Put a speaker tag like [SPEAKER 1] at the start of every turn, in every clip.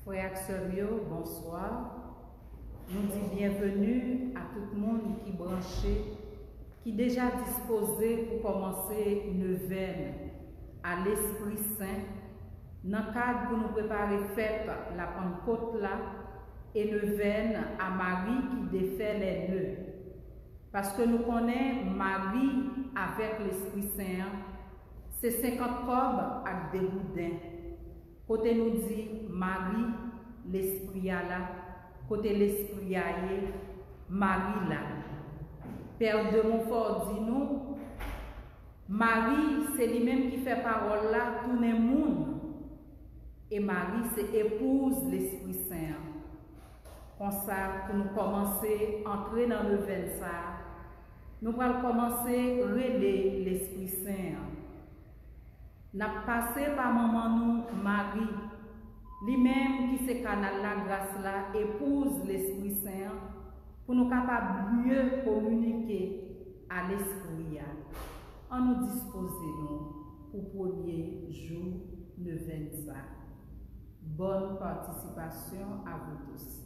[SPEAKER 1] Frères et sœurs, bonsoir. Nous disons bienvenue à tout le monde qui est branché, qui est déjà disposé pour commencer une neuvaine à l'Esprit Saint, dans le cadre pour nous préparer fête la Pentecôte là, et neuvaine à Marie qui défait les nœuds. Parce que nous connaissons Marie avec l'Esprit Saint, c'est 50 cobes avec des boudins. Côté nous dit Marie, l'Esprit a là. Côté l'Esprit a Marie là. Père de Montfort dit nous, Marie, c'est lui-même qui fait parole là, tout le monde. Et Marie, c'est épouse l'Esprit Saint. Comme ça, pour nous commencer à entrer dans le vin ça, nous allons commencer à relayer l'Esprit Saint. Nous avons passé par maman nous, Marie, lui-même qui se canal la grâce là, épouse l'Esprit Saint, pour nous capables mieux communiquer à l'Esprit. En nous disposons pour premier jour de 25. Bonne participation à vous tous.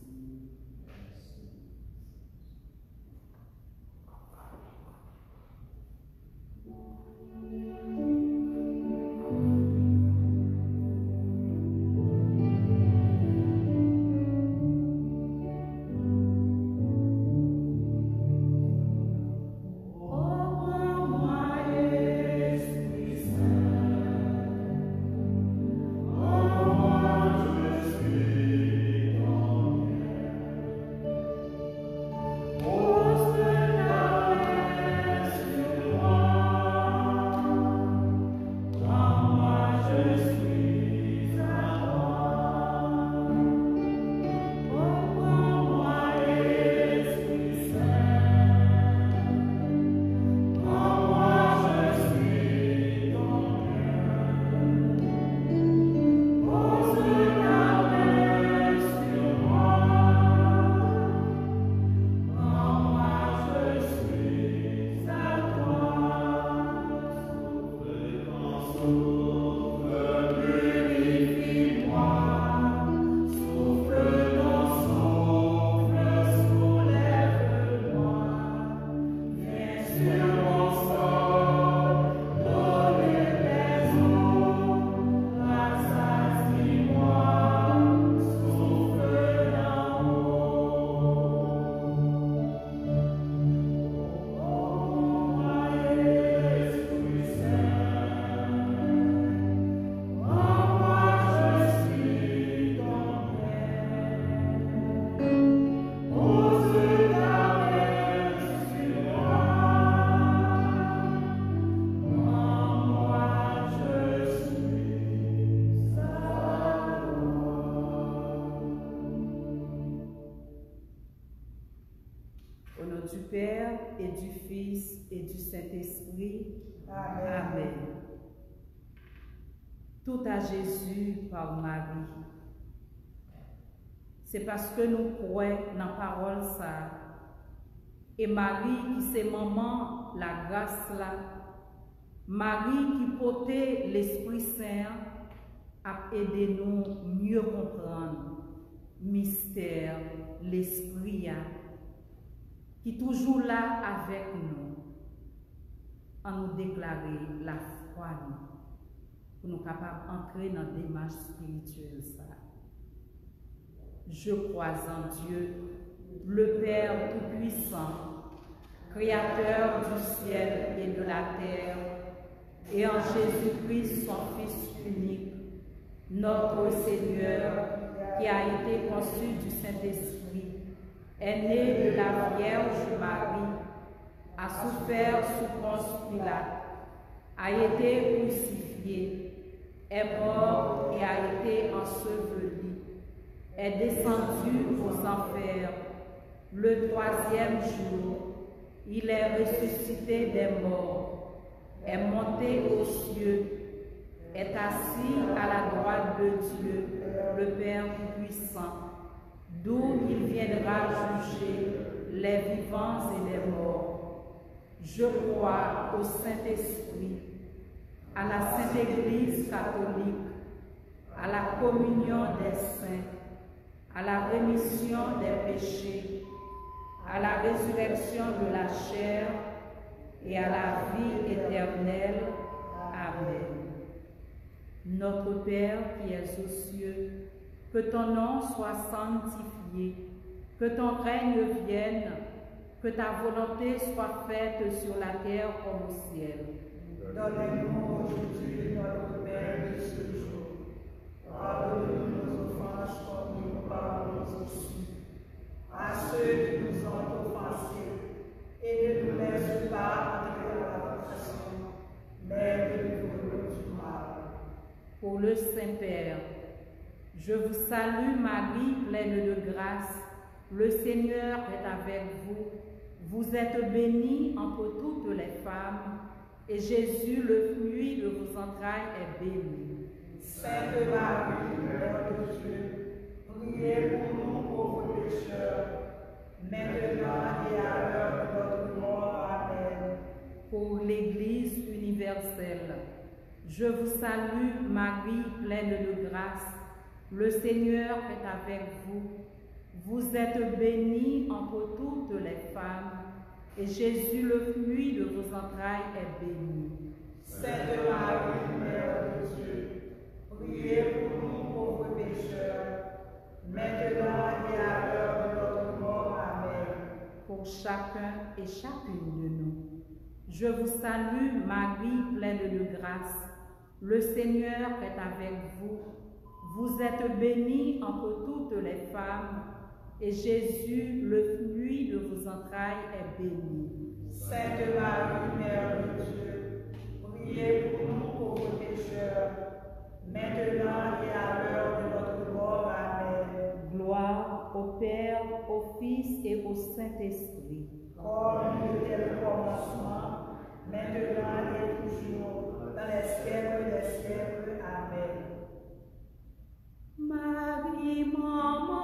[SPEAKER 1] Du Père et du Fils et du Saint-Esprit. Amen. Amen. Tout à Jésus par Marie. C'est parce que nous croyons dans la parole ça. Et Marie qui c'est maman, la grâce là. Marie qui portait l'Esprit Saint a aidé nous mieux comprendre mystère, l'Esprit qui est toujours là avec nous, en nous déclarer la foi, pour nous capables d'entrer dans la démarche spirituelle. Je crois en Dieu, le Père Tout-Puissant, Créateur du ciel et de la terre, et en Jésus-Christ, son Fils unique, notre Seigneur, qui a été conçu du Saint-Esprit, est né de la Vierge Marie, a souffert sous Ponce Pilate, a été crucifié, est mort et a été enseveli, est descendu aux enfers. Le troisième jour, il est ressuscité des morts, est monté aux cieux, est assis à la droite de Dieu, le Père Tout-Puissant, d'où il viendra juger les vivants et les morts. Je crois au Saint-Esprit, à la Sainte Église catholique, à la communion des saints, à la rémission des péchés, à la résurrection de la chair et à la vie éternelle. Amen. Notre Père qui es aux cieux, que ton nom soit sanctifié, que ton règne vienne, que ta volonté soit faite sur la terre comme au ciel.
[SPEAKER 2] Donne-nous aujourd'hui notre pain de ce jour. Pardonne-nous nos offenses comme nous pardonnons aussi à ceux qui nous ont offensés. Et ne nous laisse pas entrer dans la tentation, mais délivre-nous du mal.
[SPEAKER 1] Pour le Saint-Père, je vous salue Marie, pleine de grâce. Le Seigneur est avec vous. Vous êtes bénie entre toutes les femmes, et Jésus, le fruit de vos entrailles, est béni.
[SPEAKER 2] Sainte Marie, Mère de Dieu, priez pour nous pauvres pécheurs, maintenant et à l'heure de notre mort. Amen.
[SPEAKER 1] Pour l'Église universelle, je vous salue Marie, pleine de grâce. Le Seigneur est avec vous. Vous êtes bénie entre toutes les femmes, et Jésus, le fruit de vos entrailles, est béni.
[SPEAKER 2] Sainte Marie, Mère de Dieu, priez pour nous pauvres pécheurs, maintenant et à l'heure de notre mort. Amen.
[SPEAKER 1] Pour chacun et chacune de nous, je vous salue Marie, pleine de grâce. Le Seigneur est avec vous. Vous êtes bénie entre toutes les femmes, et Jésus, le fruit de vos entrailles, est béni.
[SPEAKER 2] Sainte Marie, Mère de Dieu, priez pour nous pauvres pécheurs, maintenant et à l'heure de notre mort. Amen.
[SPEAKER 1] Gloire au Père, au Fils et au Saint-Esprit.
[SPEAKER 2] Comme il était le commencement, maintenant et toujours, dans les siècles des siècles. Amen.
[SPEAKER 1] Marie, maman,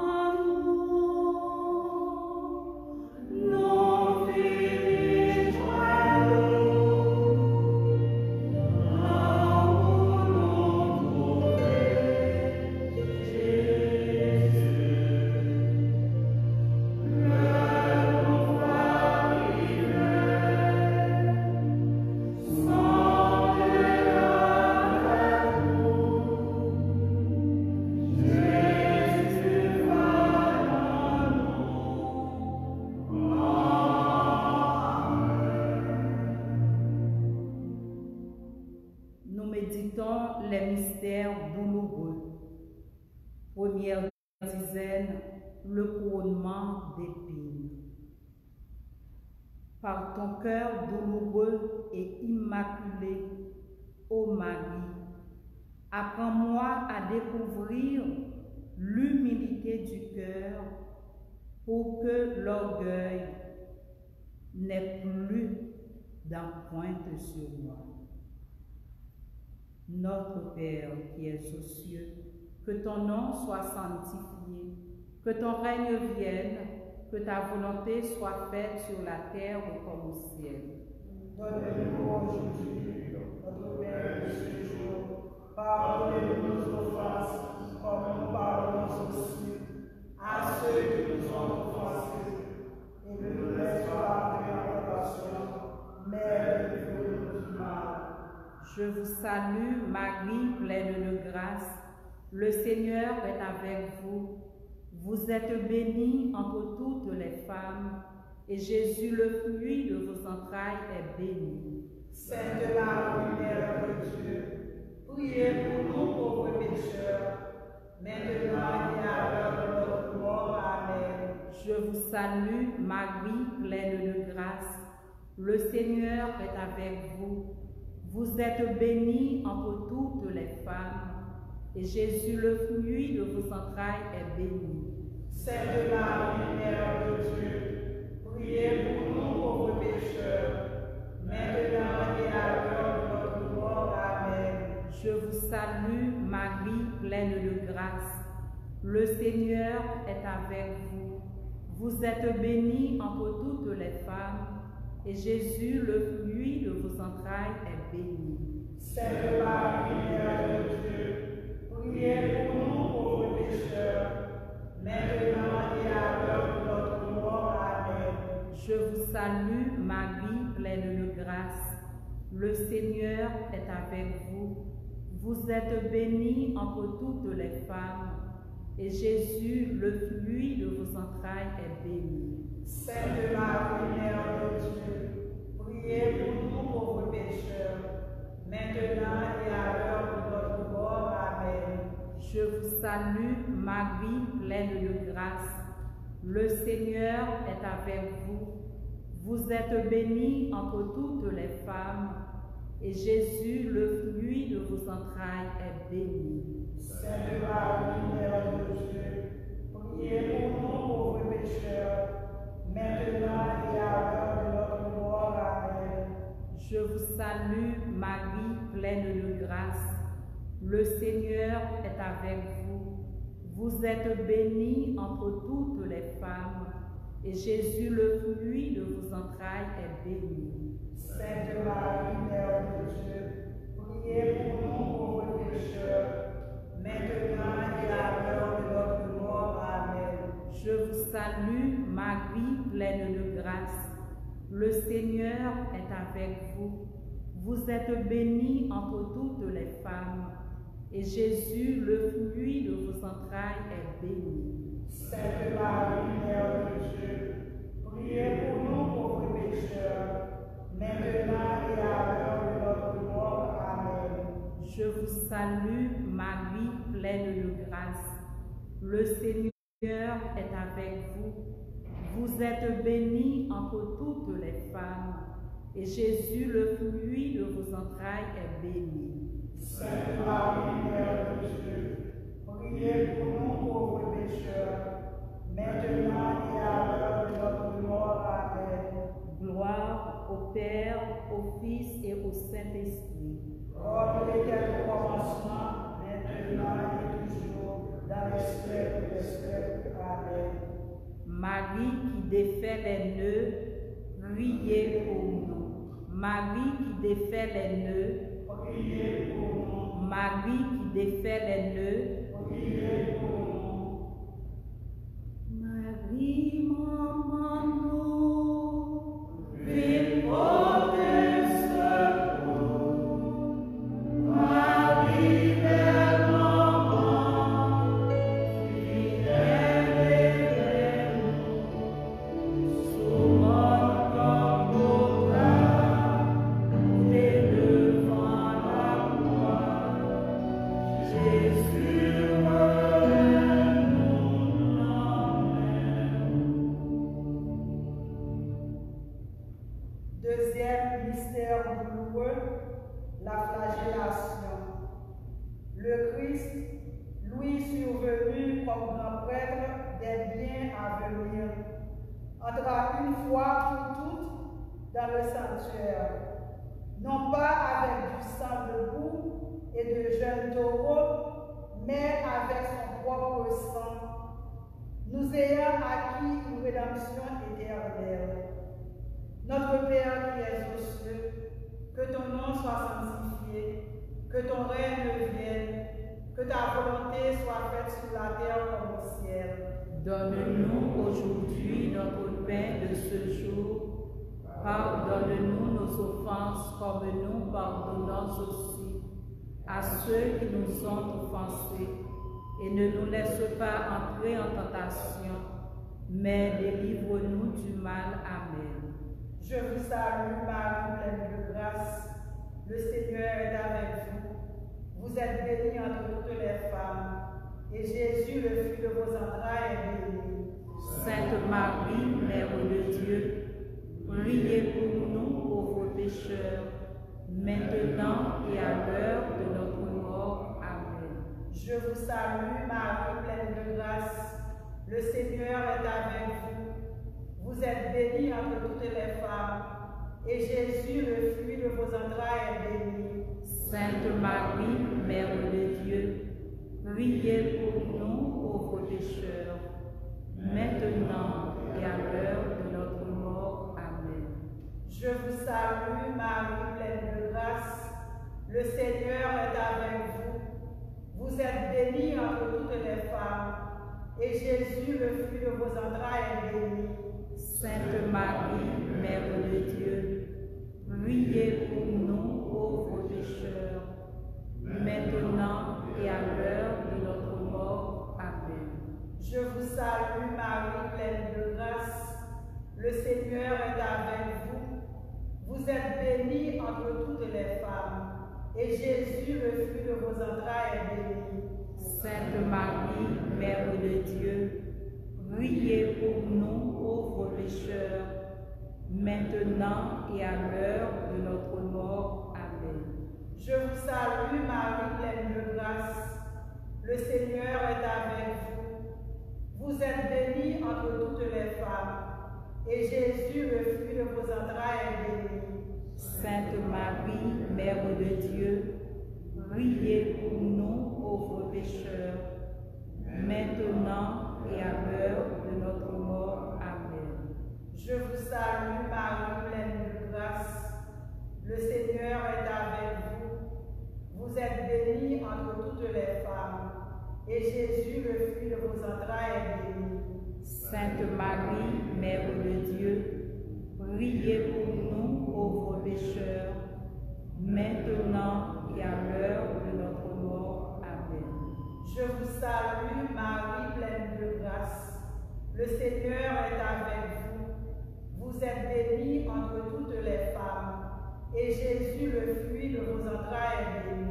[SPEAKER 1] les mystères douloureux. Première dizaine, le couronnement d'épines. Par ton cœur douloureux et immaculé, ô Marie, apprends-moi à découvrir l'humilité du cœur pour que l'orgueil n'ait plus d'empreinte sur moi. Notre Père qui es aux cieux, que ton nom soit sanctifié, que ton règne vienne, que ta volonté soit faite sur la terre comme au ciel.
[SPEAKER 2] Donne-nous aujourd'hui notre pain de ce jour. Pardonne-nous nos offenses, comme nous pardonnons aussi à ceux qui nous ont offensés. Et ne nous laisse pas entrer en tentation, mais délivre-nous du mal.
[SPEAKER 1] Je vous salue, Marie, pleine de grâce. Le Seigneur est avec vous. Vous êtes bénie entre toutes les femmes, et Jésus, le fruit de vos entrailles, est béni.
[SPEAKER 2] Sainte Marie, Mère de Dieu, priez pour nous pauvres pécheurs, maintenant et à l'heure de notre mort. Amen.
[SPEAKER 1] Je vous salue, Marie, pleine de grâce. Le Seigneur est avec vous. Vous êtes bénie entre toutes les femmes, et Jésus, le fruit de vos entrailles, est béni.
[SPEAKER 2] Sainte Marie, Mère de Dieu, priez pour nous pauvres pécheurs, maintenant et à l'heure de notre mort. Amen.
[SPEAKER 1] Je vous salue, Marie, pleine de grâce. Le Seigneur est avec vous. Vous êtes bénie entre toutes les femmes, et Jésus, le fruit de vos entrailles, est béni.
[SPEAKER 2] Sainte Marie, Mère de Dieu, priez pour nous pauvres pécheurs, maintenant
[SPEAKER 1] salue, Marie, pleine de grâce. Le Seigneur est avec vous. Vous êtes bénie entre toutes les femmes, et Jésus, le fruit de vos entrailles, est béni.
[SPEAKER 2] Sainte Marie, Mère de Dieu, priez pour nous pauvres pécheurs, maintenant et à l'heure de notre mort. Amen.
[SPEAKER 1] Je vous salue, Marie, pleine de grâce. Le Seigneur est avec vous. Vous êtes bénie entre toutes les femmes, et Jésus, le fruit de vos entrailles, est béni.
[SPEAKER 2] Sainte Marie, Mère de Dieu, priez pour nous pauvres pécheurs, maintenant et à l'heure de notre mort. Amen.
[SPEAKER 1] Je vous salue, Marie, pleine de grâce. Le Seigneur est avec vous. Vous êtes bénie entre toutes les femmes, et Jésus, le fruit de vos entrailles, est béni.
[SPEAKER 2] Sainte Marie, Mère de Dieu, priez pour nous pauvres pécheurs, maintenant et à l'heure de notre mort. Amen.
[SPEAKER 1] Je vous salue, Marie, pleine de grâce. Le Seigneur est avec vous. Vous êtes bénie entre toutes les femmes, et Jésus, le fruit de vos entrailles, est béni.
[SPEAKER 2] Sainte Marie, Mère de Dieu, priez pour nous pauvres pécheurs, maintenant et à l'heure de notre mort. Amen.
[SPEAKER 1] Je vous salue, Marie, pleine de grâce. Le Seigneur est avec vous. Vous êtes bénie entre toutes les femmes, et Jésus, le fruit de vos entrailles, est béni.
[SPEAKER 2] Sainte Marie, Mère de Dieu, priez pour nous pauvres pécheurs, maintenant et à l'heure de notre mort. Amen.
[SPEAKER 1] Gloire au Père, au Fils et au Saint-Esprit.
[SPEAKER 2] Comme il était au commencement, maintenant et toujours, dans les siècles des siècles. Amen.
[SPEAKER 1] Marie qui défait les nœuds, priez pour nous. Marie qui défait les nœuds,
[SPEAKER 2] Priez pour nous.
[SPEAKER 1] Marie qui défait les nœuds,
[SPEAKER 2] Priez pour nous.
[SPEAKER 1] Marie, maman, nous,
[SPEAKER 2] Prie pour tes secours. Marie, belle maman, fidèle et nous, souvent comme au bras, t'es devant la croix. Jésus, deuxième mystère douloureux, la flagellation. Le Christ, lui survenu comme grand prêtre des biens à venir, entra une fois pour toutes dans le sanctuaire, non pas avec du sang de boue et de jeunes taureaux, mais avec son propre sang, nous ayant acquis une rédemption éternelle. Notre Père qui es aux cieux, que ton nom soit sanctifié, que ton règne vienne, que ta volonté soit faite sur la terre comme au ciel.
[SPEAKER 1] donne-nous aujourd'hui notre pain de ce jour. Pardonne-nous nos offenses comme nous pardonnons aussi à ceux qui nous ont offensés. Et ne nous laisse pas entrer en tentation, mais délivre-nous du mal. Amen.
[SPEAKER 2] Je vous salue, Marie, pleine de grâce. Le Seigneur est avec vous. Vous êtes bénie entre toutes les femmes, et Jésus, le fruit de vos entrailles, est béni.
[SPEAKER 1] Sainte Marie, Mère de Dieu, priez pour nous pauvres pécheurs, maintenant et à l'heure de notre mort. Amen.
[SPEAKER 2] Je vous salue, Marie, pleine de grâce. Le Seigneur est avec vous. Vous êtes bénie entre toutes les femmes, et Jésus, le fruit de vos entrailles, est béni.
[SPEAKER 1] Sainte Marie, Mère de Dieu, priez pour nous pauvres pécheurs, maintenant et à l'heure de notre mort. Amen.
[SPEAKER 2] Je vous salue, Marie, pleine de grâce. Le Seigneur est avec vous. Vous êtes bénie entre toutes les femmes, et Jésus, le fruit de vos entrailles, est béni.
[SPEAKER 1] Sainte Marie, Mère de Dieu, priez pour nous pauvres pécheurs, maintenant et à l'heure de notre mort. Amen.
[SPEAKER 2] Je vous salue Marie, pleine de grâce, le Seigneur est avec vous. Vous êtes bénie entre toutes les femmes, et Jésus, le fruit de vos entrailles, est béni.
[SPEAKER 1] Sainte Marie, Mère de Dieu, priez pour nous pauvres pécheurs, maintenant et à l'heure de notre mort. Amen.
[SPEAKER 2] Je vous salue Marie, pleine de grâce, le Seigneur est avec vous. Vous êtes bénie entre toutes les femmes, et Jésus, le fruit de vos entrailles, est béni.
[SPEAKER 1] Sainte Marie, Mère de Dieu, priez pour nous pauvres pécheurs, maintenant et à l'heure de notre mort. Amen.
[SPEAKER 2] Je vous salue Marie, pleine de grâce, le Seigneur est avec vous. Vous êtes bénie entre toutes les femmes, et Jésus, le fruit de vos entrailles, est béni.
[SPEAKER 1] Sainte Marie, Mère de Dieu, priez pour nous pauvres pécheurs, maintenant et à l'heure de notre mort. Amen.
[SPEAKER 2] Je vous salue Marie, pleine de grâce, le Seigneur est avec vous. Vous êtes bénie entre toutes les femmes, et Jésus, le fruit de vos entrailles, est béni.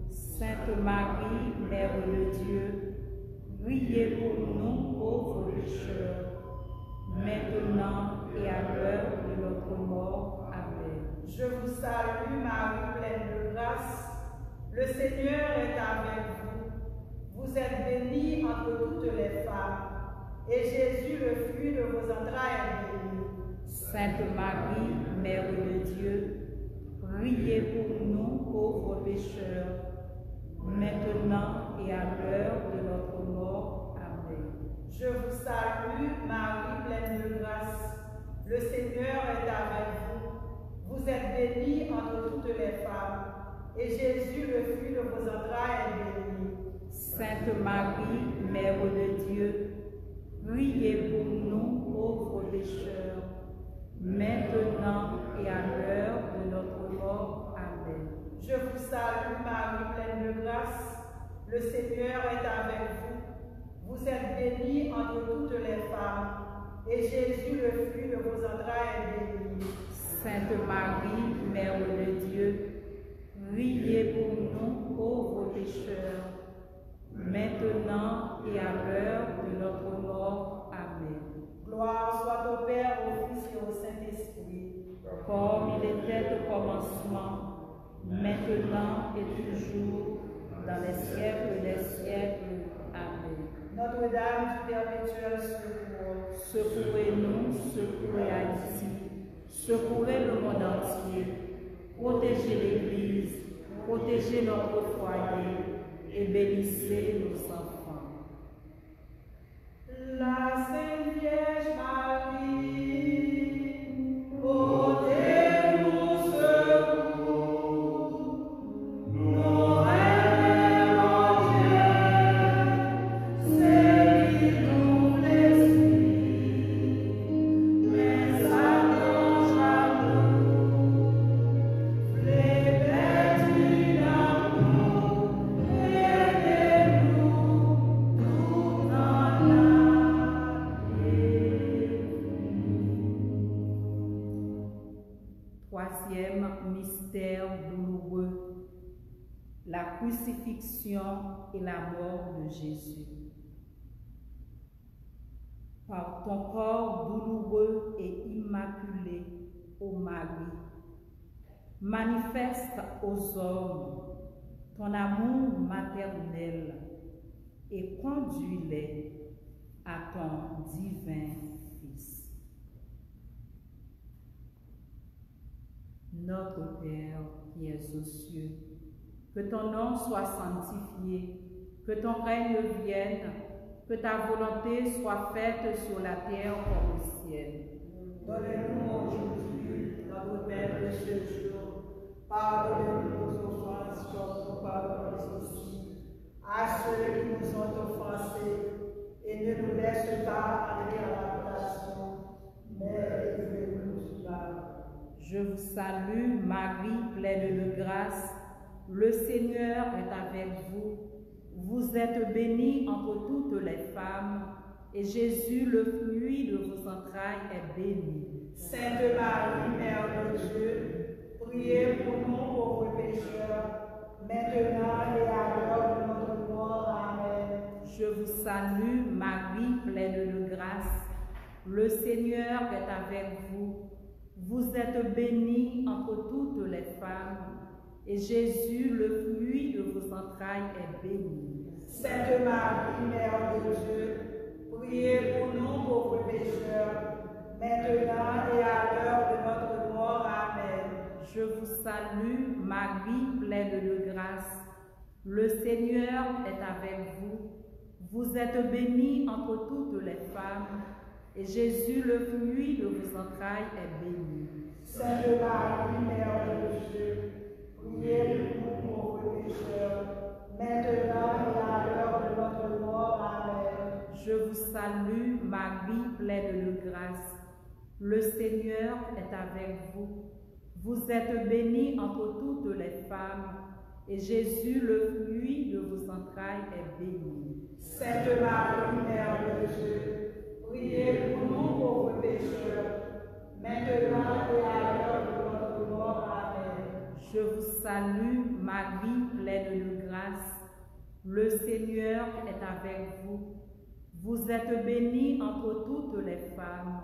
[SPEAKER 1] Sainte Marie, Mère de Dieu, priez pour nous pauvres pécheurs, maintenant et à l'heure de notre mort. Amen.
[SPEAKER 2] Je vous salue Marie, pleine de grâce, le Seigneur est avec vous. Vous êtes bénie entre toutes les femmes, et Jésus, le fruit de vos entrailles, est béni.
[SPEAKER 1] Sainte Marie, Mère de Dieu, priez pour nous pauvres pécheurs, maintenant et à l'heure de notre mort. Amen.
[SPEAKER 2] Je vous salue Marie, pleine de grâce, le Seigneur est avec vous. Vous êtes bénie entre toutes les femmes, et Jésus, le fruit de vos entrailles, est béni.
[SPEAKER 1] Sainte Marie, Mère de Dieu, priez pour nous pauvres pécheurs, maintenant et à l'heure de notre mort. Amen.
[SPEAKER 2] Je vous salue Marie, pleine de grâce, le Seigneur est avec vous. Vous êtes bénie entre toutes les femmes, et Jésus, le fruit de vos entrailles, est béni.
[SPEAKER 1] Sainte Marie, Mère de Dieu, priez pour nous pauvres pécheurs, maintenant et à l'heure de notre mort. Amen.
[SPEAKER 2] Gloire soit au Père, au Fils et au Saint-Esprit,
[SPEAKER 1] comme il était au commencement, maintenant et toujours, dans les siècles des siècles. Amen.
[SPEAKER 2] Notre-Dame du perpétuel secours,
[SPEAKER 1] Secourez-nous, secourez Haïti, secourez le monde entier, protégez l'Église, protégez notre foyer et bénissez nos enfants.
[SPEAKER 2] la Sainte Vierge Marie,
[SPEAKER 1] Troisième mystère douloureux, la crucifixion et la mort de Jésus. Par ton corps douloureux et immaculé, ô Marie, manifeste aux hommes ton amour maternel et conduis-les à ton divin Fils. Notre Père qui es aux cieux, que ton nom soit sanctifié, que ton règne vienne, que ta volonté soit faite sur la terre comme au ciel.
[SPEAKER 2] Donne-nous aujourd'hui notre pain de ce jour. Pardonne-nous nos offenses comme nous pardonnons aussi à ceux qui nous ont offensés, et ne nous laisse pas aller à la tentation, mais
[SPEAKER 1] Je vous salue, Marie, pleine de grâce. Le Seigneur est avec vous. Vous êtes bénie entre toutes les femmes, et Jésus, le fruit de vos entrailles, est béni.
[SPEAKER 2] Sainte Marie, Mère de Dieu, priez pour nous pauvres pécheurs, maintenant et à l'heure de notre mort. Amen.
[SPEAKER 1] Je vous salue, Marie, pleine de grâce. Le Seigneur est avec vous. Vous êtes bénie entre toutes les femmes, et Jésus, le fruit de vos entrailles, est béni.
[SPEAKER 2] Sainte Marie, Mère de Dieu, priez pour nous pauvres pécheurs, maintenant et à l'heure de notre mort. Amen.
[SPEAKER 1] Je vous salue, Marie, pleine de grâce. Le Seigneur est avec vous. Vous êtes bénie entre toutes les femmes, et Jésus, le fruit de vos entrailles, est béni.
[SPEAKER 2] Sainte Marie, Mère de Dieu, priez pour nous pauvres pécheurs, maintenant et à l'heure de notre mort. Amen.
[SPEAKER 1] Je vous salue, Marie, pleine de grâce. Le Seigneur est avec vous. Vous êtes bénie entre toutes les femmes, et Jésus, le fruit de vos entrailles, est béni.
[SPEAKER 2] Sainte Marie, Mère de Dieu, priez pour nous pauvres pécheurs, maintenant et à l'heure de notre mort. Amen.
[SPEAKER 1] Je vous salue, Marie, pleine de grâce. Le Seigneur est avec vous. Vous êtes bénie entre toutes les femmes,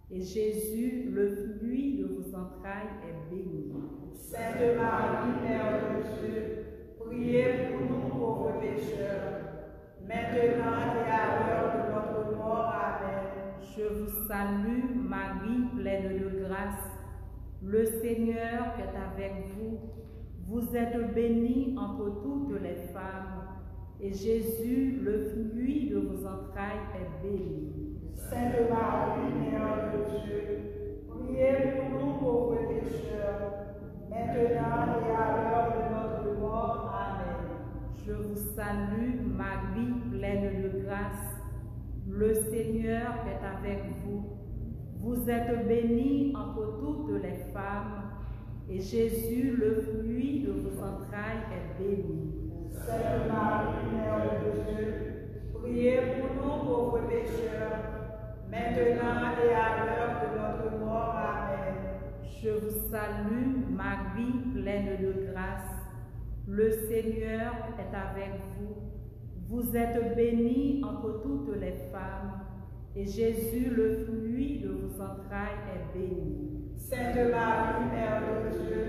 [SPEAKER 1] et Jésus, le fruit de vos entrailles, est béni.
[SPEAKER 2] Sainte Marie, Mère de Dieu, priez pour nous pauvres pécheurs, maintenant et à l'heure de notre mort. Amen.
[SPEAKER 1] Je vous salue, Marie, pleine de grâce. Le Seigneur est avec vous. Vous êtes bénie entre toutes les femmes, et Jésus, le fruit de vos entrailles, est béni.
[SPEAKER 2] Sainte Marie, Mère de Dieu, priez pour nous pauvres pécheurs, maintenant et à l'heure de notre mort. Amen.
[SPEAKER 1] Je vous salue, Marie, pleine de grâce. Le Seigneur est avec vous. Vous êtes bénie entre toutes les femmes, et Jésus, le fruit de vos entrailles, est béni.
[SPEAKER 2] Sainte Marie, Mère de Dieu, priez pour nous pauvres pécheurs, maintenant et à l'heure de notre mort. Amen.
[SPEAKER 1] Je vous salue, Marie, pleine de grâce. Le Seigneur est avec vous. Vous êtes bénie entre toutes les femmes, et Jésus, le fruit de vos entrailles, est béni.
[SPEAKER 2] Sainte Marie, Mère de Dieu,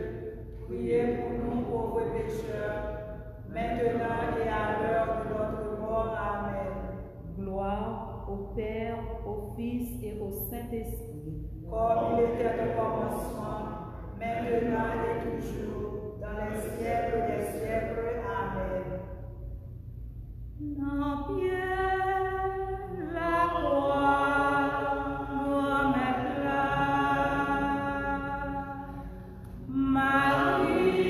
[SPEAKER 2] priez pour nous pauvres pécheurs, maintenant et à l'heure de notre mort. Amen.
[SPEAKER 1] Gloire au Père, au Fils et au Saint-Esprit.
[SPEAKER 2] Comme il était au commencement, maintenant et toujours, dans les siècles des siècles. Amen.
[SPEAKER 1] Dans Pierre, la croix doit mettre là. Marie,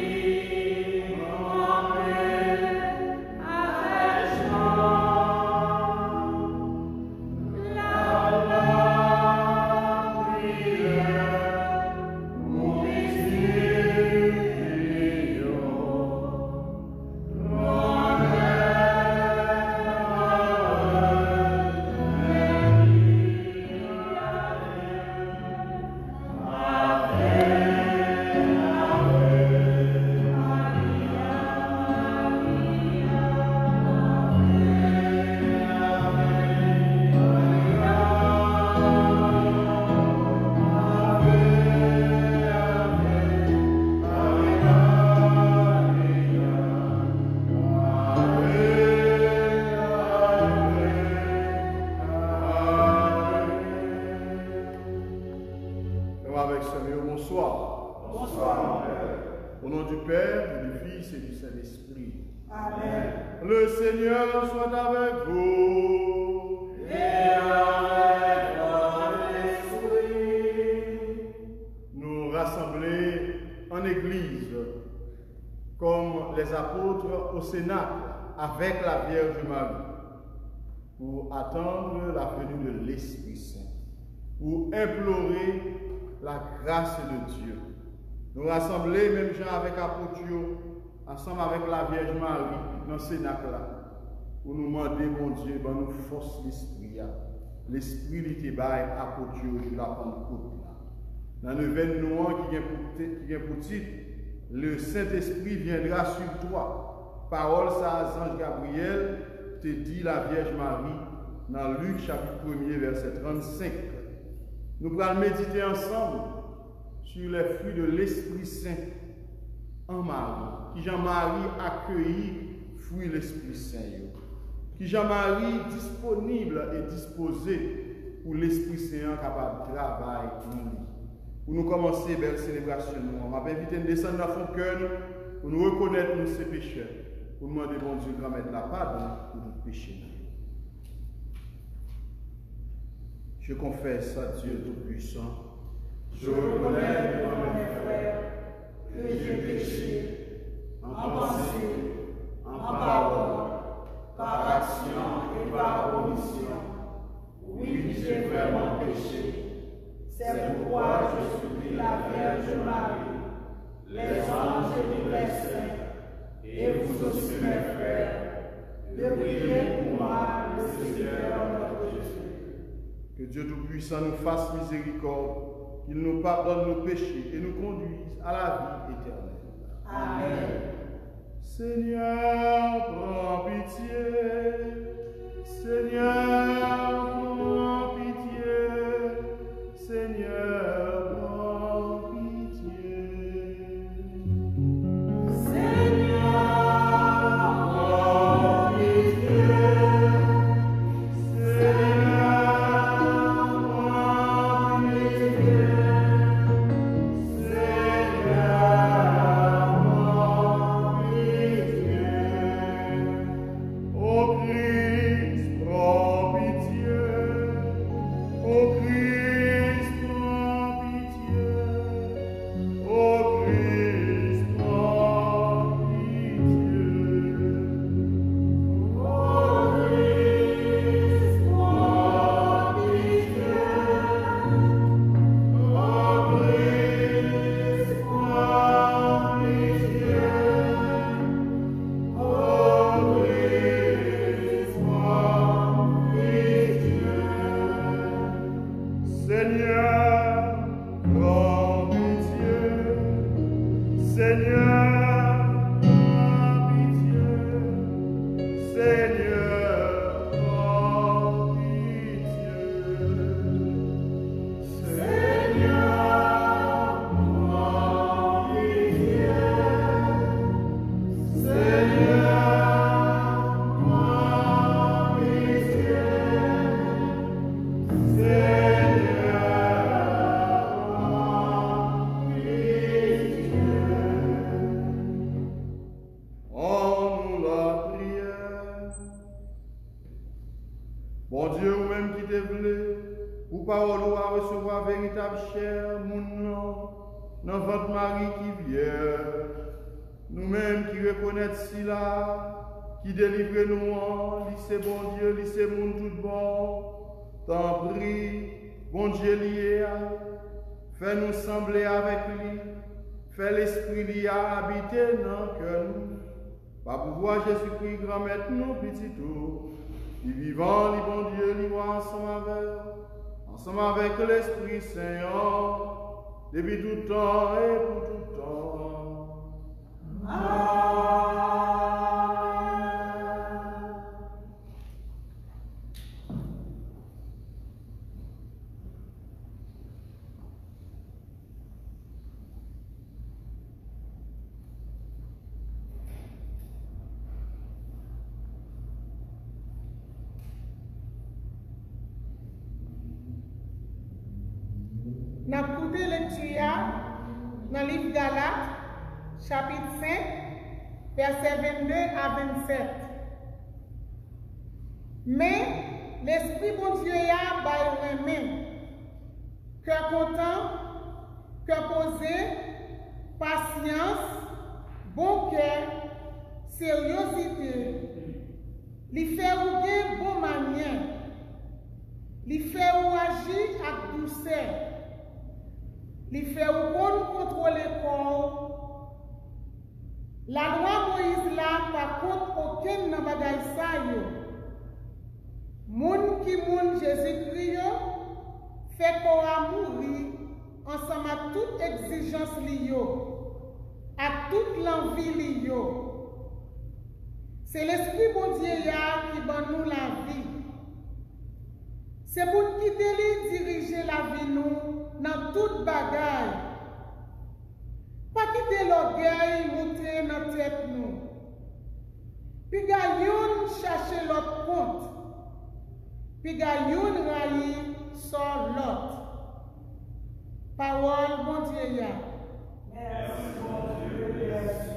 [SPEAKER 3] Au nom du Père, du Fils et du Saint-Esprit.
[SPEAKER 2] Amen.
[SPEAKER 3] Le Seigneur soit avec vous.
[SPEAKER 2] Et avec ton esprit.
[SPEAKER 3] Nous rassembler en Église, comme les apôtres au Cénacle, avec la Vierge Marie, pour attendre la venue de l'Esprit Saint, pour implorer la grâce de Dieu. Nous rassembler, même gens avec apôtres, ensemble avec la Vierge Marie, dans ce cénacle-là, pour nous demander, mon Dieu, ben nous force l'esprit. L'esprit qui était bail apôtres de la Pentecôte. Dans le vêtement qui est pour titre, le Saint-Esprit viendra sur toi. Parole ça, Ange Gabriel, te dit la Vierge Marie, dans Luc chapitre 1er, verset 35. Nous allons méditer ensemble sur les fruits de l'Esprit Saint en Marie. Qui Jean-Marie accueilli fruit de l'Esprit Saint. Qui Jean-Marie disponible et disposé pour l'Esprit Saint capable de travailler pour nous. Pour nous commencer belle célébration, on m'a invité à descendre dans son cœur pour nous reconnaître nos pécheurs, pour nous demander bon Dieu grand-mère la pardon pour nos péchés. Je confesse à Dieu Tout-Puissant.
[SPEAKER 2] Je reconnais devant mes frères que j'ai péché en pensée, en parole, par action et par omission. Oui, j'ai vraiment péché. C'est pourquoi je supplie la Vierge Marie, les anges et les saints, et vous aussi mes frères, de prier pour moi, le Seigneur notre Dieu.
[SPEAKER 3] Que Dieu Tout-Puissant nous fasse miséricorde, qu'il nous pardonne nos péchés et nous conduise à la vie éternelle.
[SPEAKER 2] Amen.
[SPEAKER 3] Seigneur, prends pitié. Seigneur, prends pitié. Seigneur, prends pitié.
[SPEAKER 2] Seigneur, prends pitié.
[SPEAKER 3] Dans votre Marie qui vient, nous-mêmes qui reconnaissons cela, qui délivre nous, lycée bon Dieu, lycée monde tout bon, t'en prie, bon Dieu lié, fais-nous sembler avec lui, fais l'esprit lié à habiter dans cœur nous, par pouvoir Jésus-Christ, grand maître nous, petit tout, qui vivant, li bon Dieu, li voit ensemble avec l'Esprit Saint, depuis tout temps et pour tout temps.
[SPEAKER 2] Amen.
[SPEAKER 4] N'a écouté lecture dans le livre Galates, chapitre 5, versets 22 à 27. Mais l'Esprit bon Dieu a baillé main, cœur content, cœur posé, patience, bon cœur, sérieuxité, lui fait rouler bon manière, lui fait agir avec douceur. li fait ou contrôler corps. La loi Moïse là, par contre, aucun nan bagay sa yo. Moun qui moun Jésus-Christ yo, fait qu'on a mouri ensemble à toute exigence li yo, à toute l'envie li yo. C'est l'Esprit bon Dieu qui ban nous la vie. C'est pour nous quitter lui diriger la vie nous dans toute bagaille. Pas quitter l'orgueil monter dans tête nous. Puis gayon chercher l'autre compte. Puis gayon railler sur l'autre. Parole bon Dieu ya.
[SPEAKER 2] Merci mon Dieu, merci.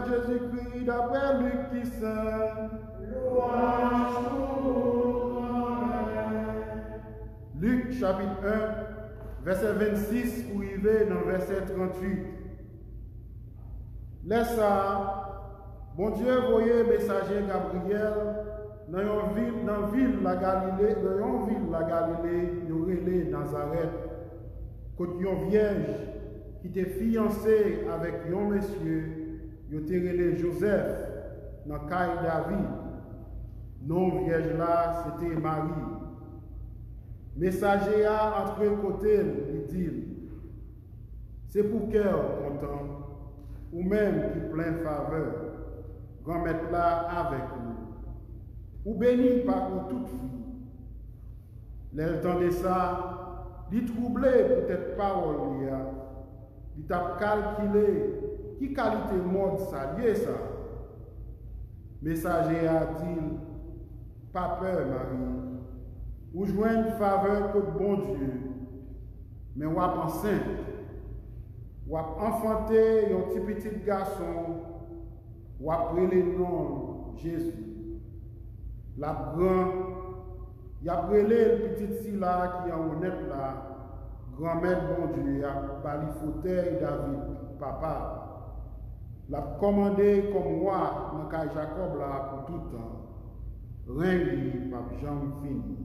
[SPEAKER 3] Jésus-Christ d'après Luc qui saint. Luc chapitre 1, verset 26 pour arriver dans verset 38. Laisse ça, bon Dieu voyait messager Gabriel dans une ville la Galilée, il relé Nazareth, côté une vierge qui était fiancé avec un monsieur, il était relé Joseph, dans le cas David. Non vierge là, c'était Marie. Messager a entré côté, il dit, c'est pour cœur content, ou même qui plein faveur, grand-mère là avec nous, ou béni par nous toute fille. L'entendait ça, il troublait peut-être parole, il t'a calculé, qui qualité mode ça, lié ça. Messager a dit, pas peur Marie, ou joindre une faveur que bon Dieu, mais ou enceinte, ou enfanter un petit garçon, ou après le nom Jésus. La grand, il a appelé le petit si là qui est honnête là, grand-mère bon Dieu, a bali fauteuil David, papa. L'a commandé comme moi dans le Jacob là pour tout le temps. Rien pas jamais fini.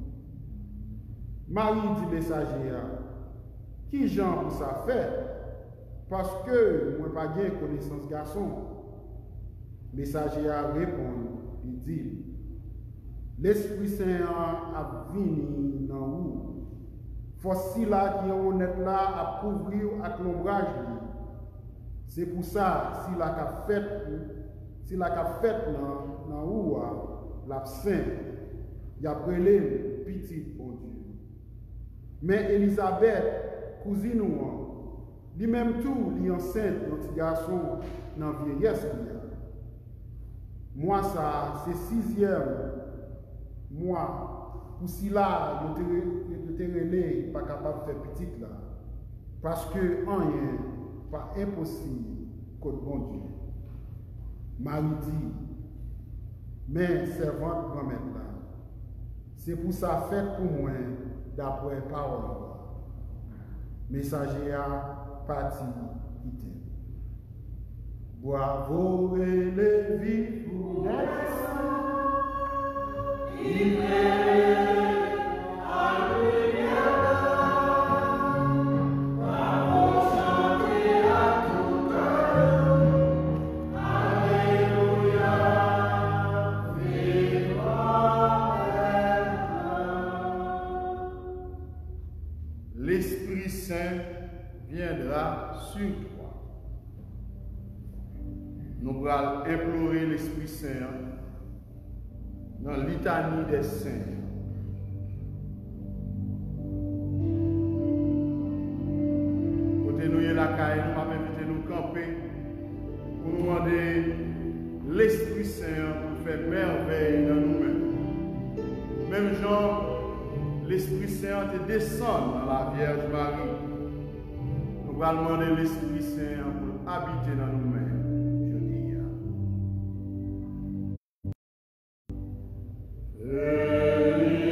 [SPEAKER 3] Marie dit messager, qui Jean pour ça faire? Parce que moi pas bien connaissance garçon. Messager a répondu, il dit, l'Esprit Saint a venu dans vous. Force là qui est honnête là à couvrir avec l'ombrage. C'est pour ça, si la fait dans vous, l'absent, il y a brûlé petit bon Dieu. Mais Elisabeth, cousine ou lui-même tout, lui enceinte, notre garçon, dans la vieillesse. Moi, ça, c'est 6e mois. Pour si là, je te relais, pas capable de faire petite là. Parce que rien, pas impossible, contre bon Dieu. Marie dit, mais servante grand-mère là, c'est pour ça fait pour moi d'après parole. Messager a parti quitter. Bravo et les vies pour l'Esprit Saint viendra sur toi. Nous allons implorer l'Esprit Saint dans la litanie des saints. Côté nous, la caille, nous allons inviter nous camper pour nous demander l'Esprit Saint pour faire merveille dans nous-mêmes. Même genre, l'Esprit Saint te descend dans la Vierge Marie. Nous allons demander l'Esprit Saint pour habiter dans nous-mêmes. Je dis.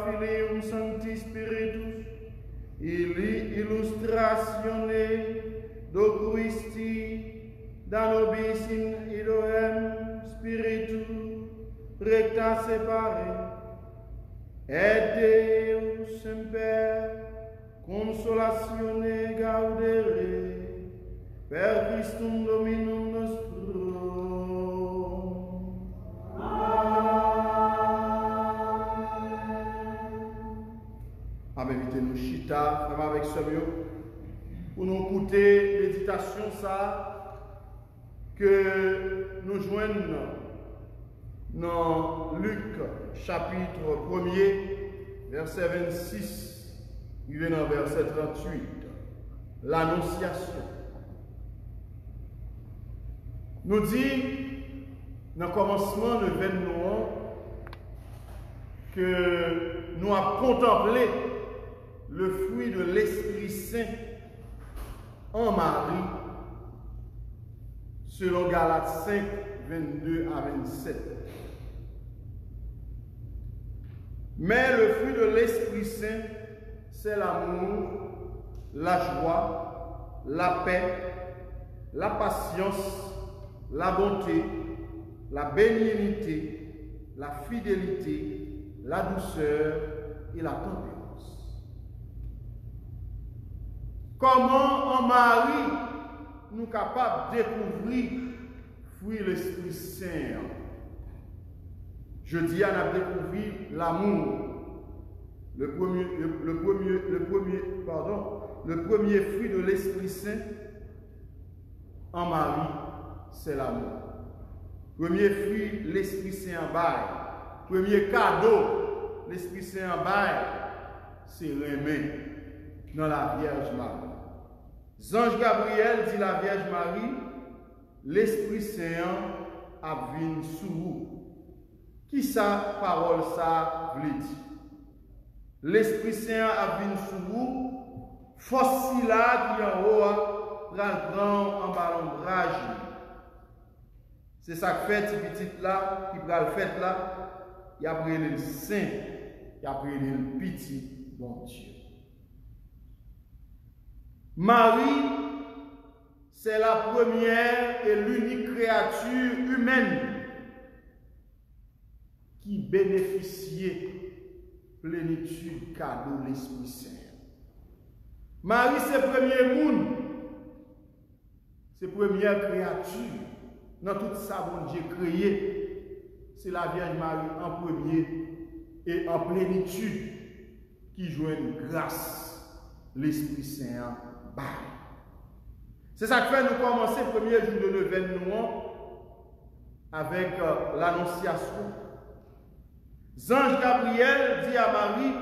[SPEAKER 3] Filium Sancti Spiritus, illustratione do Christi, da nobis in idem Spiritu, recta separe, et Deus semper consolatione gaudere, per Christum Dominum nostrum. Invitez nous chita, vraiment avec ce mieux, pour nous écouter méditation ça, que nous joignons dans Luc chapitre 1er, verset 26, il vient dans verset 38, l'annonciation. Nous dit, dans le commencement de l'événement, que nous avons contemplé le fruit de l'Esprit Saint en Marie, selon Galates 5, 22 à 27. Mais le fruit de l'Esprit Saint, c'est l'amour, la joie, la paix, la patience, la bonté, la bénignité, la fidélité, la douceur et la tempérance. Comment en Marie nous sommes capables de découvrir fruit l'Esprit Saint? Je dis à nous découvrir l'amour. Le premier fruit de l'Esprit Saint en Marie, c'est l'amour. Premier fruit, l'Esprit Saint en bail. Premier cadeau, l'Esprit Saint en bail, c'est l'aimer dans la Vierge Marie. Ange Gabriel dit la Vierge Marie, l'Esprit Saint a venu sous vous. Qui sa parole ça veut dire? L'Esprit Saint a venu sous vous, force là qui en haut, pral grand en ballombrage. C'est ça que fait petit là, qui pral fait là, il a pris le Saint, il a pris le petit bon Dieu. Marie, c'est la première et l'unique créature humaine qui bénéficiait plénitude cadeau de l'Esprit Saint. Marie, c'est le premier monde, c'est la première créature dans tout ça, bon Dieu créé. C'est la Vierge Marie en premier et en plénitude qui joue une grâce, l'Esprit Saint. C'est ça que fait nous commencer le premier jour de l'événement avec l'annonciation. Ange Gabriel dit à Marie,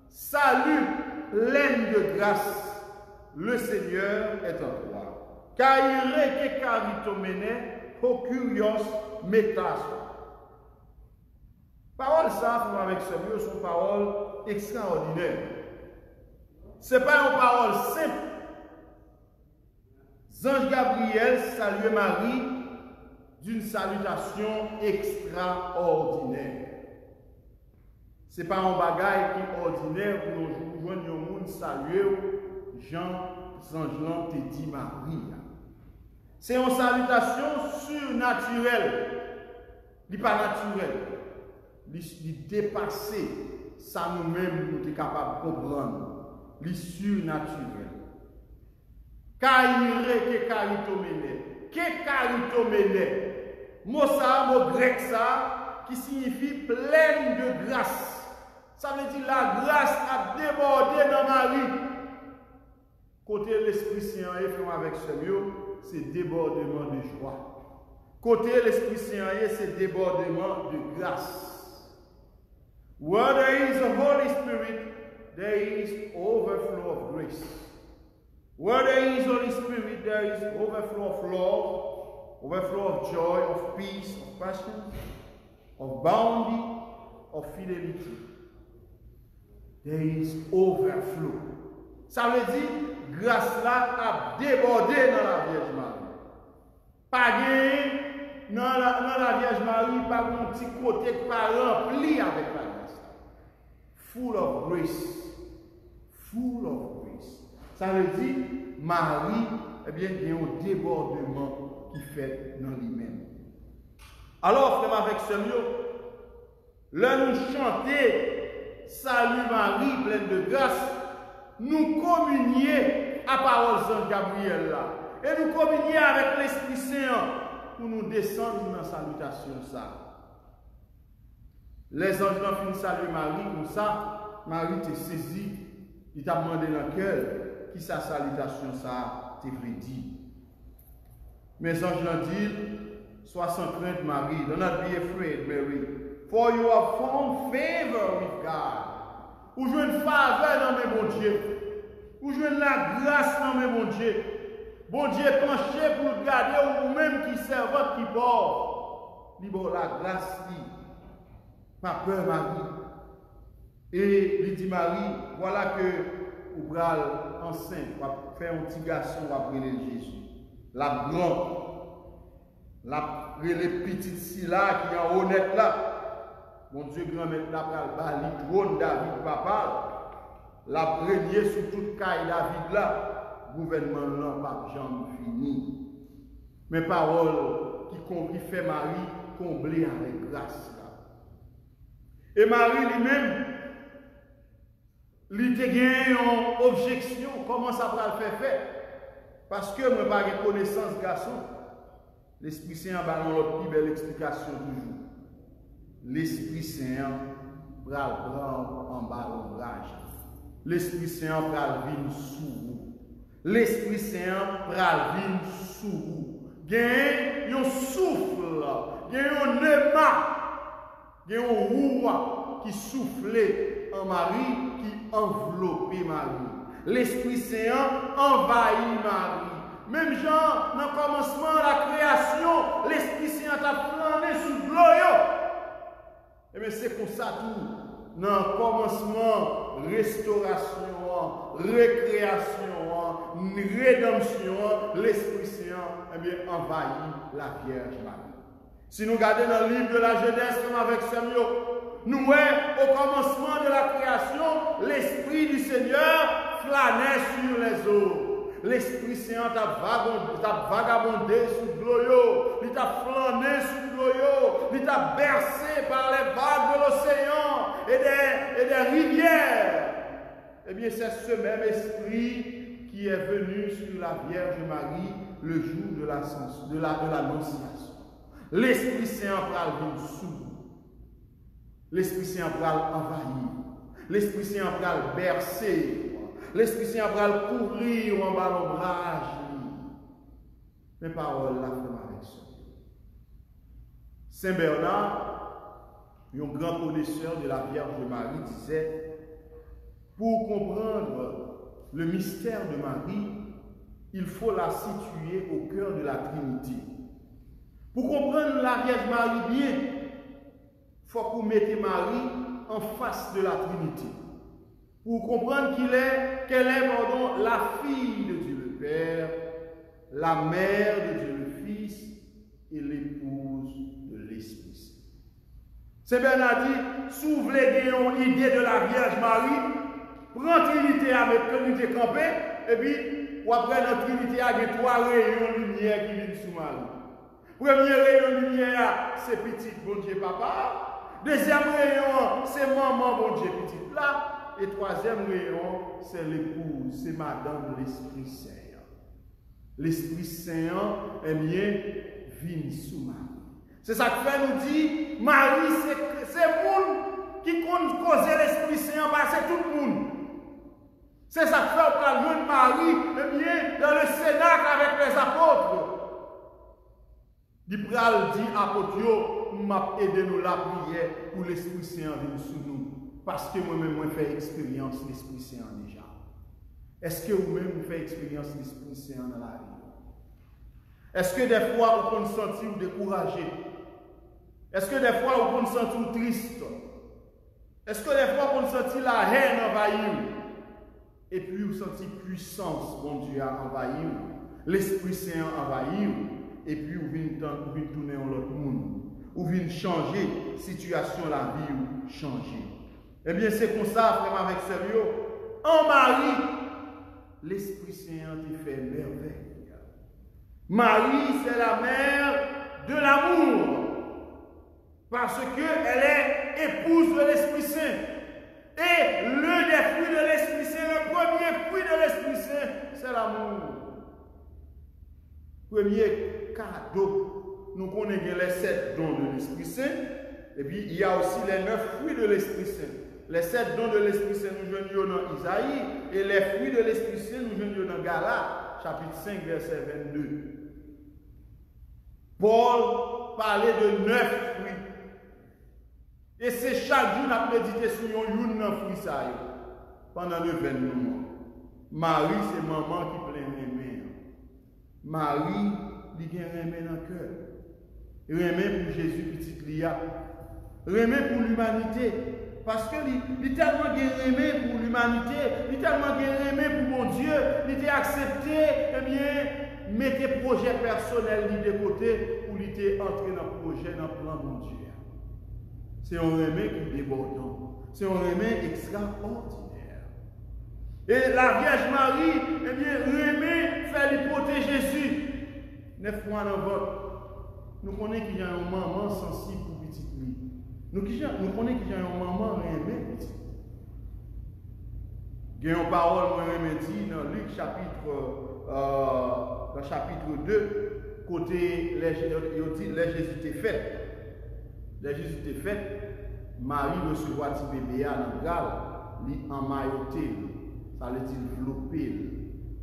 [SPEAKER 3] salut, pleine de grâce, le Seigneur est en toi. Caire que caritomene, procurios metas. Parole ça, avec ce mot, sont paroles extraordinaires. Ce n'est pas une parole simple. Ange Gabriel salue Marie d'une salutation extraordinaire. Ce n'est pas un bagage qui est ordinaire pour nous joindre au monde saluer Jean te dit Marie. C'est une salutation surnaturelle. Il n'est pas naturel. Il dépasse ça nous-mêmes, nous sommes capables de comprendre. Il est surnaturel. Kaire ke karitomene. Que karitomene. Mot ça, mot grec ça, qui signifie pleine de grâce. Ça veut dire la grâce a débordé dans Marie. Côté l'Esprit Saint est fait avec ce mieux, c'est débordement de joie. Côté l'Esprit Saint c'est débordement de grâce. Where there is a Holy Spirit, there is overflow of grace. Where there is Holy Spirit, there is overflow of love, overflow of joy, of peace, of passion, of bounty, of fidelity. There is overflow. Ça veut dire, grâce là a débordé dans la Vierge Marie. Pas dans la Vierge Marie, pas un petit côté qui pas rempli avec la grâce. full of grace. Full of grace. Ça veut dire, Marie, eh bien, il y a un débordement qui fait dans lui-même. Alors, frère, avec ce mot, là, nous chanter Salut Marie, pleine de grâce, nous communier à parole Saint Gabriel là. Et nous communier avec l'Esprit Saint pour nous descendre dans la salutation ça. Les anges ont fini saluer Marie comme ça, Marie te saisi, il t'a demandé dans le cœur qui sa salutation ça te fait dire. Mes anges l'ont dit, sois sans crainte Marie, do not be afraid Mary, for you have found favor with God. Ou jouez une faveur dans mes bons Dieu, ou jouez la grâce dans mes bons Dieu. Bon Dieu penché pour le garder ou même qui servante qui pauvre. Libre la grâce, pas peur Marie. Et il dit Marie, voilà que vous bral enceinte, va faire un petit garçon, va brûler Jésus. La grande, les petites si là qui est honnête là. Mon Dieu grand-mère là pour bali trône David papa. La régner sur toute caille David là. Gouvernement là pas jamais fini. Mes paroles qui fait Marie combler avec grâce là. Et Marie lui-même, lui a gagné une objection, comment ça va le faire? Parce que moi pas de connaissance garçon. L'Esprit Saint va dans l'autre plus belle explication toujours. L'Esprit Saint va le prendre en bas l'ombrage. L'Esprit Saint va le venir sous vous. L'Esprit Saint va le venir sous vous. Il y a un souffle, il y a un éma, il y a un roi qui soufflait en Marie, qui enveloppait Marie. L'Esprit Saint envahit Marie. Même genre, dans le commencement de la création, l'Esprit Saint a plané sous l'eau. Et bien c'est comme ça tout. Dans le commencement, restauration, récréation, rédemption, l'Esprit Saint eh bien, envahit la Vierge Marie. Si nous regardons dans le livre de la Genèse, comme avec Samuel, nous voyons au commencement de la création, l'Esprit du Seigneur flânait sur les eaux. L'Esprit Saint a vagabondé sous l'eau, il t'a flâné sous l'eau, il t'a bercé par les vagues de l'océan et des rivières. Eh bien, c'est ce même esprit qui est venu sur la Vierge Marie le jour de l'Annonciation. L'Esprit Saint va venir sous. L'Esprit Saint va envahir. L'Esprit Saint va bercer. L'Esprit Saint va couvrir en bas l'ombrage. Mes paroles la font avec ça. Saint Bernard, un grand connaisseur de la Vierge Marie, disait, pour comprendre le mystère de Marie, il faut la situer au cœur de la Trinité. Pour comprendre la Vierge Marie bien, il faut que vous mettez Marie en face de la Trinité. Pour comprendre qu'elle est la fille de Dieu le Père, la mère de Dieu le Fils et l'épouse de l'Esprit Saint. Saint Bernard dit, si vous voulez avoir une idée de la Vierge Marie, prends Trinité avec Trinité campée, et puis, ou après dans Trinité, il y a trois rayons de lumière qui viennent sous Marie. Premier rayon de lumière, c'est petit bon Dieu papa. Deuxième rayon, c'est maman bon Dieu petit là. Et troisième rayon, c'est l'épouse, c'est Madame l'Esprit Saint. L'Esprit Saint, eh bien, vient sous Marie. C'est ça que fait nous dit, Marie, c'est le monde qui compte causer l'Esprit Saint, c'est tout le monde. C'est ça que fait par le Marie, eh bien, dans le Cénacle avec les apôtres. Il dit apôtre, m'a aidé nous la prière pour l'Esprit Saint venir sous nous. Parce que moi-même, je fais expérience de l'Esprit Saint déjà. Est-ce que vous-même, vous faites expérience de l'Esprit Saint dans la vie? Est-ce que des fois, vous pouvez vous sentir découragé? Est-ce que des fois, vous pouvez vous sentir triste? Est-ce que des fois, vous pouvez sentir la haine envahir? Et puis, vous sentez puissance, bon Dieu, à envahir. L'Esprit Saint envahir. Et puis, vous venez tourner en l'autre monde. Vous venez changer situation, la vie, changer. Eh bien, c'est comme ça, frère, avec sérieux. En Marie, l'Esprit Saint te fait merveille. Marie, c'est la mère de l'amour. Parce qu'elle est épouse de l'Esprit Saint. Et l'un des fruits de l'Esprit Saint, le premier fruit de l'Esprit Saint, c'est l'amour. Premier cadeau, nous connaissons les 7 dons de l'Esprit Saint. Et puis, il y a aussi les 9 fruits de l'Esprit Saint. Les 7 dons de l'Esprit Saint, nous joignons dans Isaïe. Et les fruits de l'Esprit Saint, nous joignons dans Galates, chapitre 5, verset 22. Paul parlait de 9 fruits. Et c'est chaque jour à méditer sur une fruit ça pendant le 20 mois. Marie, c'est maman qui plein les mains. Marie, il a un remède dans le cœur. Remède pour Jésus, petit Lia. Remède pour l'humanité. Parce que il tellement remède pour l'humanité, il tellement remède pour mon Dieu, il était accepté, eh bien, mettez projet personnel de côté pour il était entré dans le projet, dans le plan de mon Dieu. C'est un remède qui débordant. C'est un remède extraordinaire. Et la Vierge Marie, eh bien, remède fait l'hypothèse Jésus. 9 mois dans votre. Nous connaissons qu'il y a une maman sensible pour petite nuit. Nous connaissons qu'il y a une maman remède petit. Il y a une parole, moi, remède dit dans Luc chapitre 2, côté les Jésus était fait. Les Jésus était fait, Marie recevoir petit bébé dans le gal, lui emmailloté, ça veut dire flopé.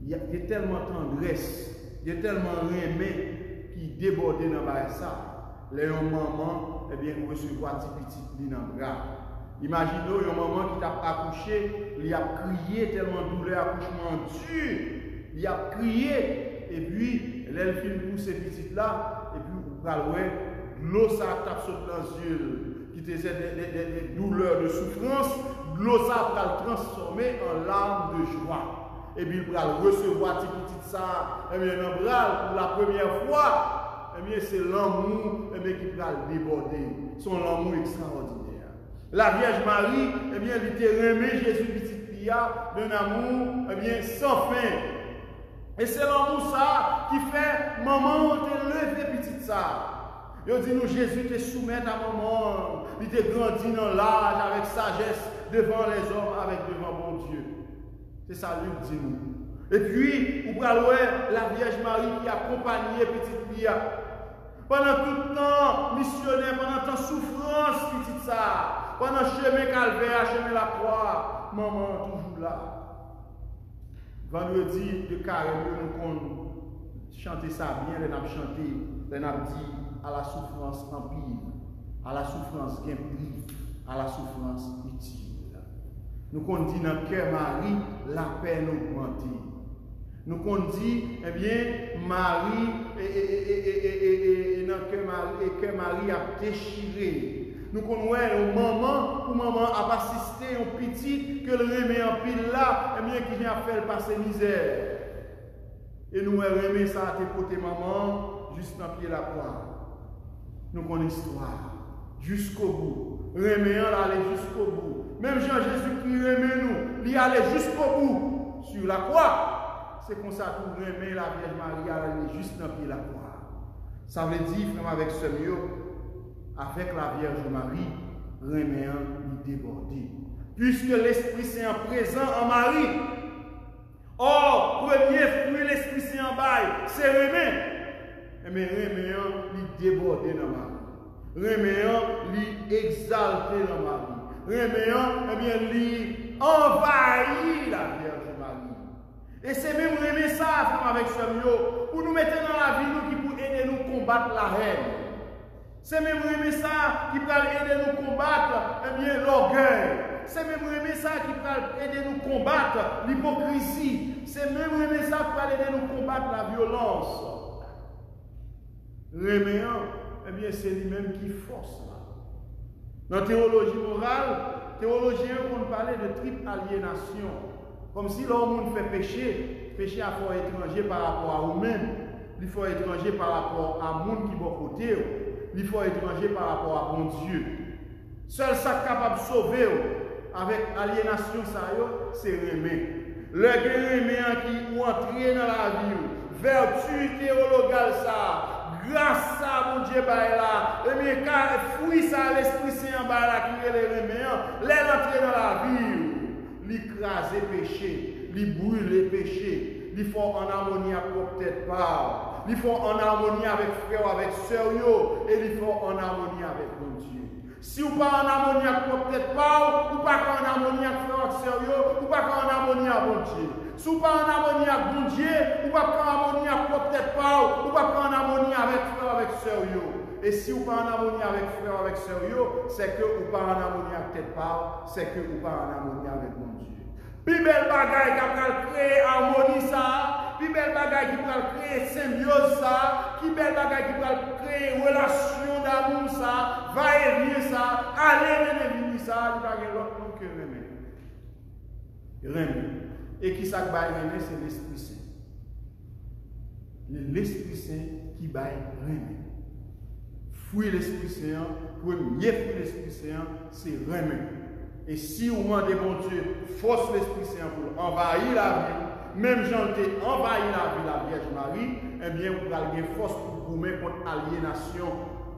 [SPEAKER 3] Il y a tellement de tendresse, il y a tellement de remède qui débordait dans ça. Les mamans, eh bien, recevoir petit dans le gal. Imaginez une maman qui t'a accouché, il a crié tellement douleur, accouchement dur, il a crié, et puis, elle filme tous ces petites là, et puis, vous parlez. L'eau ça tape sur les yeux, qui te des douleurs de souffrance, l'eau ça va le transformer en larmes de joie. Et puis il va recevoir ces petites ça, et bien pour la première fois, et bien c'est l'amour qui va le déborder. Son amour extraordinaire. La Vierge Marie, et bien elle était remis Jésus petit Pia d'un amour, et bien sans fin. Et c'est l'amour ça qui fait maman te lever petite ça. Il dit nous, Jésus te soumet à maman, il te grandit dans l'âge avec sagesse devant les hommes, avec devant mon Dieu. C'est ça lui dit nous. Et puis, vous parlez la Vierge Marie qui accompagnait petite Lia. Pendant tout le temps, missionnaire, pendant tout le temps, souffrance, petite ça. Pendant le chemin calvaire, chemin la croix, maman toujours là. Vendredi de carême, nous chanter ça bien, nous avons chanté, nous avons dit à la souffrance empire, à la souffrance gain prix, à la souffrance utile. Nous qu'on dit dans le cœur Marie, la peine augmentée. Nous qu'on dit, eh bien, Marie, dans le cœur Marie a déchiré. Nous qu'on voit un maman, où maman a assisté un petit que le remet en pile là, eh bien, qui vient faire passer misère. Et nous remet ça à tes côtés, maman, juste dans le pied de la croix. Nous connaissons l'histoire jusqu'au bout. Reméant aller jusqu'au bout. Même Jean-Jésus-Christ remet nous, il allait jusqu'au bout sur la croix. C'est comme ça que nous remet la Vierge Marie aller juste dans le pied de la croix. Ça veut dire, frère, avec ce mieux, avec la Vierge Marie, reméant lui déborder. Puisque l'Esprit Saint est présent en Marie. Or, premier fruit, l'Esprit Saint en bail, c'est reméant. Mais reméant lui déborder dans ma vie. Reméant lui exalter dans ma vie. Reméant, eh bien, lui envahir la Vierge Marie. Et c'est même reméant ça, avec ce mieux, pour nous mettre dans la vie, nous qui pour aider nous combattre la haine. C'est même reméant ça qui peut aider nous combattre, eh bien, l'orgueil. C'est même reméant ça qui peut aider nous combattre l'hypocrisie. C'est même reméant ça qui peut aider nous combattre la violence. Reméant, eh bien, c'est lui-même qui force là. Dans la théologie morale, théologiens vont parler de triple aliénation. Comme si l'homme fait péché, péché à fort étranger par rapport à vous-même, il faut étranger par rapport à monde qui est bon côté, il faut étranger par rapport à bon Dieu. Seul ça capable de sauver avec aliénation, c'est remet. Le remet qui ou entrer dans la vie, vertu théologale, ça, grâce à mon Dieu, là, et bien, car fruit ça, l'Esprit Saint, là, qui est le remet, l'entrer dans la vie, l'écraser péché, les brûler péché, les font en harmonie avec peut-être pas, les font en harmonie avec frère, avec sœur, et les font en harmonie avec mon Dieu. Si vous pas en harmonie avec peut-être pas, ou pas en harmonie avec frère, avec sœur, ou pas en harmonie avec mon Dieu. Si vous pas en harmonie avec mon Dieu, ou pas en harmonie avec peut-être pas, ou pas en harmonie avec frère, avec sœur. Et si vous pas en harmonie avec frère, avec sœur, c'est que vous pas en harmonie avec peut-être pas, c'est que vous pas en harmonie avec mon Dieu. Puis belle bagaille qui va créer harmonie ça, puis belle bagaille qui va créer symbiose ça, qui belle bagaille qui va créer relation d'amour ça, va et vient ça, aller venir ça, il va y avoir l'autre monde que remet. Et qui ça va remet, c'est l'Esprit Saint. L'Esprit Saint qui va remet. Fouille l'Esprit Saint, premier fruit l'Esprit Saint, c'est remet. Et si vous demandez, mon Dieu, force l'Esprit Saint pour envahir la vie, même Jean a envahi la vie de la Vierge Marie, eh bien, vous avez une force pour vous mettre contre aliénation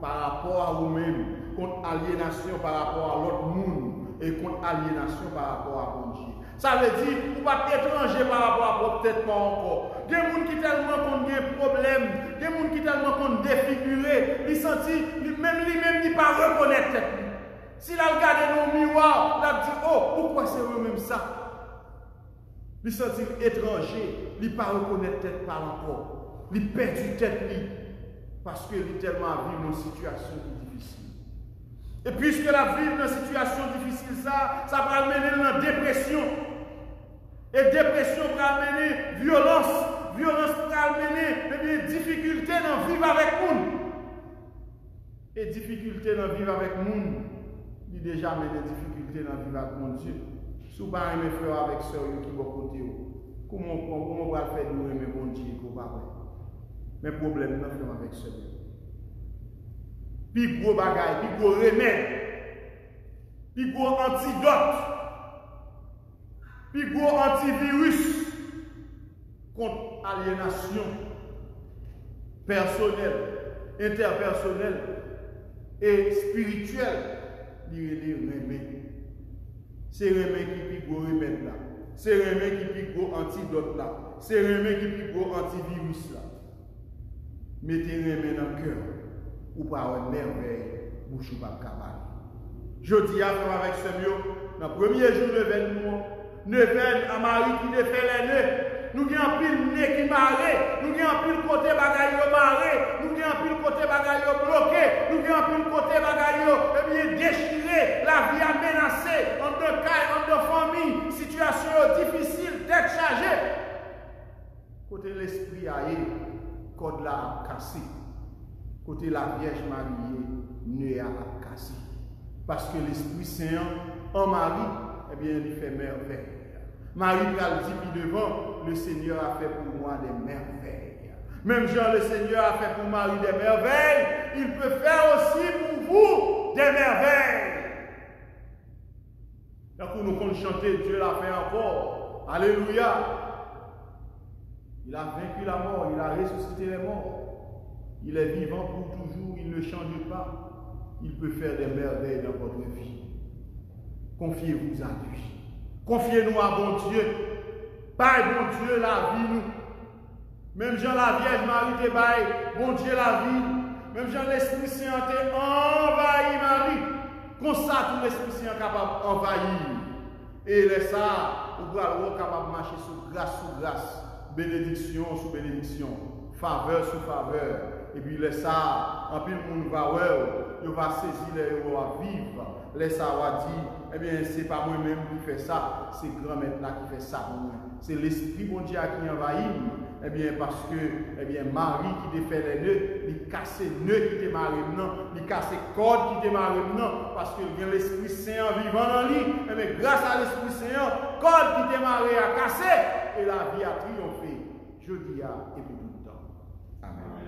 [SPEAKER 3] par rapport à vous-même, contre aliénation par rapport à l'autre monde, et contre aliénation par rapport à mon Dieu. Ça veut dire, vous ne pouvez pas être étranger par rapport à peut-être pas encore. Des gens qui tellement ont des problèmes, des gens qui tellement ont défiguré, ils sentent, même lui-même, ils ne pas reconnaître tête. S'il a regardé nos miroirs, il a dit, oh, pourquoi c'est eux-mêmes ça? Il se sentit étranger, il ne pas reconnaître tête par encore. Il perd du tête, parce qu'il est tellement vivre dans une situation difficile. Et puisque la vie dans une situation difficile, ça va mener dans la dépression. Et dépression va mener violence. Violence va mener difficulté dans vivre avec nous. Et difficulté dans vivre avec nous. Il y a déjà des difficultés dans la vie avec mon Dieu. Si vous parlez mes frères avec sœurs qui vont côté, comment on va faire nous aimer mon Dieu pour pas mais problème non faire avec sœurs. Puis gros bagaille, puis gros remède, puis gros antidote, puis gros antivirus contre aliénation personnelle, interpersonnelle et spirituelle. Les remèdes. C'est remèdes qui piquent gros remèdes là. C'est remèdes qui piquent gros antidote là. C'est remèdes qui piquent gros antivirus là. Mettez remèdes dans le cœur. Ou pas une merveille, bouche ou pas cabane. Je dis à faire avec ce mieux, dans le premier jour de l'événement, neuvaine à Marie qui ne fait les nœuds. Nous avons un pile nez qui marre, nous avons un pile côté bagaille marre, nous avons un pile côté bagaille bloqué, nous avons un pile côté bagaille déchiré, la vie a menacé, en deux cas, en deux familles, situation difficile, tête chargée. Côté l'esprit aïe, code là a cassé. Côté la Vierge Marie, nez a cassé. Parce que l'Esprit Saint en Marie, eh bien, il fait merveille. Marie a dit, puis devant, le Seigneur a fait pour moi des merveilles. Même Jean, le Seigneur a fait pour Marie des merveilles, il peut faire aussi pour vous des merveilles. Donc nous comptons chanter, Dieu l'a fait encore. Alléluia. Il a vaincu la mort, il a ressuscité les morts. Il est vivant pour toujours, il ne change pas. Il peut faire des merveilles dans votre vie. Confiez-vous à lui. Confiez-nous à bon Dieu. Par bon Dieu la vie nous. Même Jean la Vierge Marie te baille, bon Dieu la vie. Même Jean l'Esprit Saint te envahi Marie. Comme ça tout l'Esprit Saint est capable d'envahir. Et laisse ça, vous pouvez capable de marcher sous grâce, bénédiction sous bénédiction, faveur sous faveur. Et puis laisse ça, en plus le monde va il va saisir les héros à vivre. Laisse ça va dire, eh bien, c'est pas moi-même qui fait ça, c'est grand-mère là qui fait ça pour moi. C'est l'Esprit bon Dieu qui envahit. Eh bien, parce que, eh bien, Marie qui te fait les nœuds, il casse les nœuds qui te marient maintenant, il casse les cordes qui te marient maintenant, parce que l'Esprit Saint vivant dans lui, eh bien, grâce à l'Esprit Saint, cordes qui te marient à casser, et la vie a triomphé. Je dis à et puis tout le temps. Amen.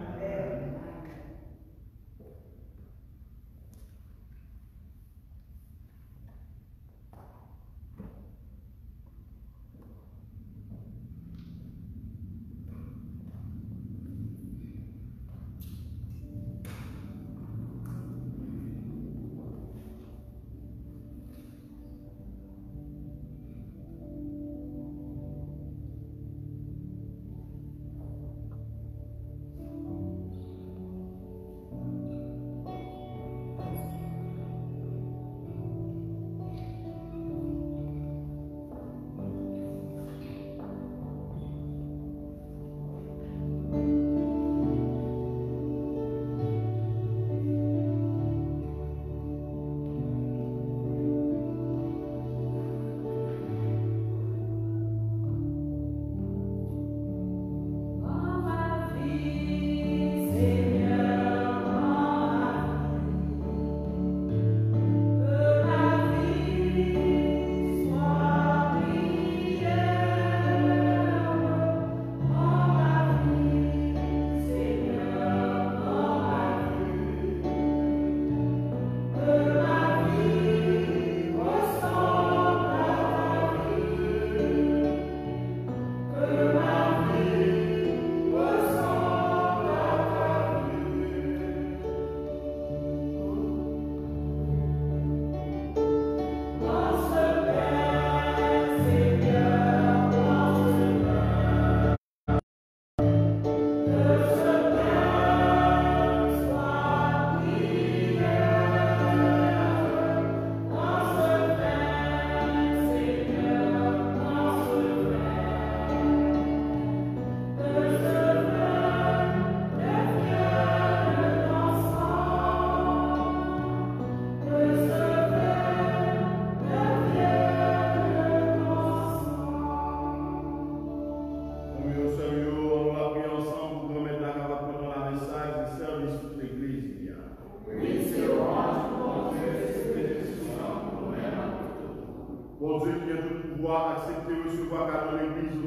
[SPEAKER 3] accepté recevoir dans l'église,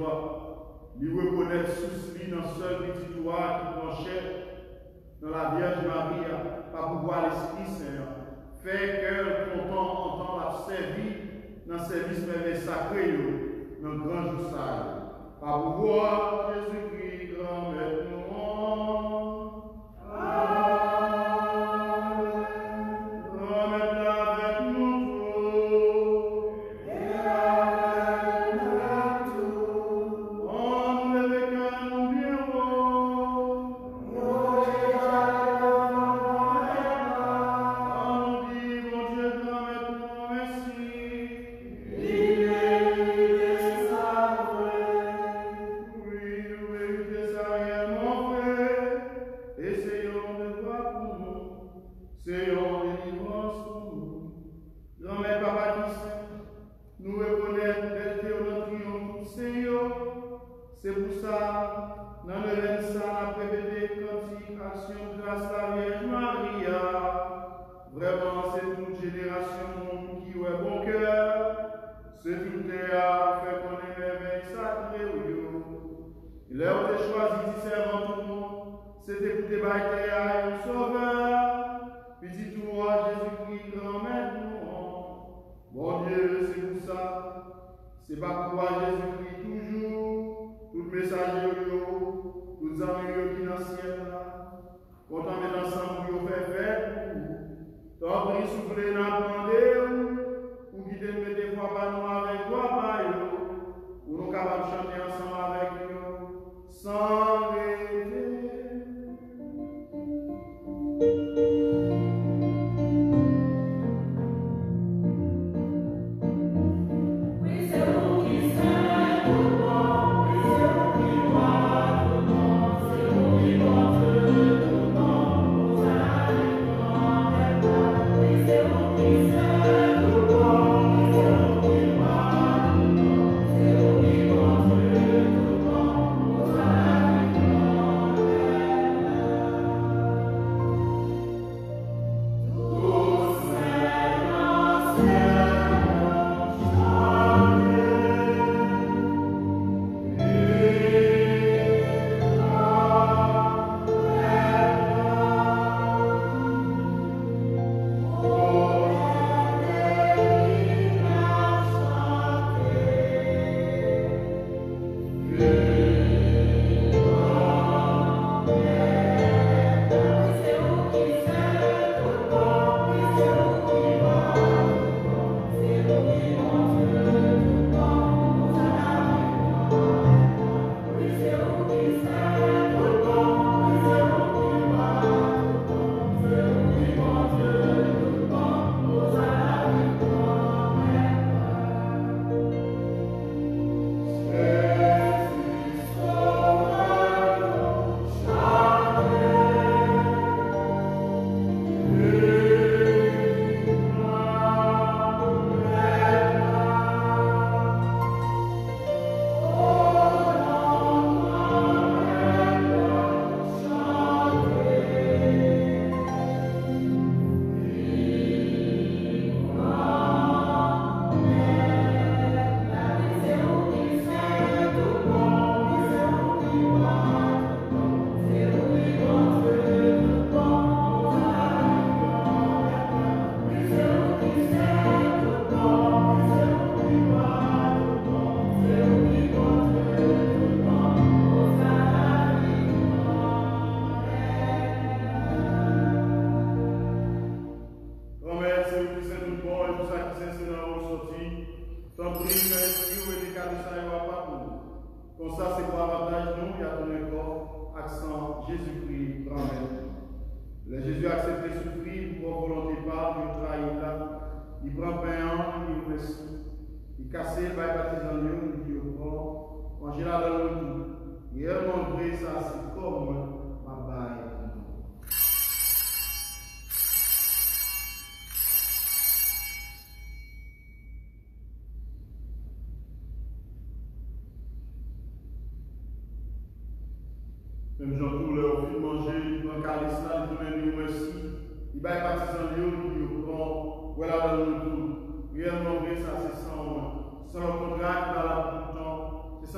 [SPEAKER 3] lui reconnaître sous lui dans seul petit doigt qui penchait dans la Vierge Marie, par pouvoir l'Esprit Saint. Fait cœur content entend la servir dans le service même sacré, dans le grand jour sale. Par pouvoir Jésus-Christ, grand maître nous. C'est pas pourquoi Jésus-Christ toujours, tout messager, tous les amis qui dans le ciel là, quand on met ensemble pour faire fête, t'as pris souffler dans le ou qui te met des fois pas nous avec toi, pour nous capables de chanter ensemble avec nous, sans rêver. Jésus-Christ, grand-mère. Le Jésus a accepté souffrir pour volonté par, il trahit là, il prend pain, il remercie, il casse, il va baptiser en Dieu, il dit au grand, manger là dans le tout. Il a montré ça, c'est comme ma baille. Même Jean-Paul, au film manger, il prend calice là, il tourne lui merci. Il va baptiser en Dieu, il dit au grand, voilà dans le tout. Réellement vrai, ça c'est sans le contrat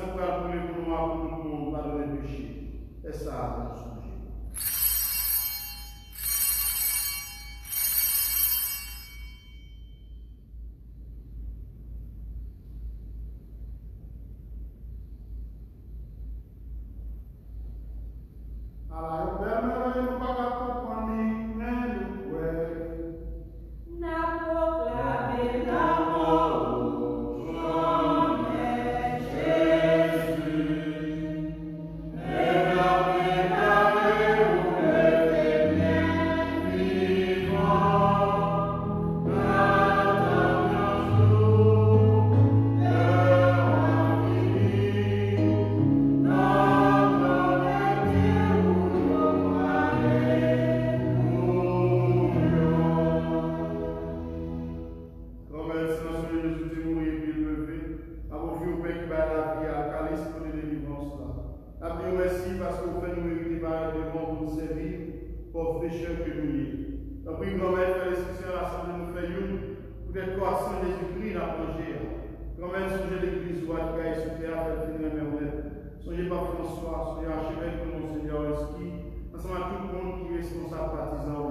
[SPEAKER 3] sang pour couler pour nous, pour tout le monde, pardonner le péché. Et ça, nous sommes. Alors, permettez nous pas comprendre, mais nous pouvons.
[SPEAKER 2] N'a proclamé l'amour, j'en ai Jésus. Et la préparé où le bien vivant. Attends un jour, l'heure infinie.
[SPEAKER 3] Pécheurs que nous y. Donc, oui, grand-mère, fait l'instruction à l'Assemblée, nous fait une, pour être croissant Jésus-Christ, la manger. Grand-mère, songez l'église, ou à qui est sur terre, avec le Mère. Songez par François, songez archevêque de Monseigneur Eski, ensemble à tout le monde qui est responsable partisan.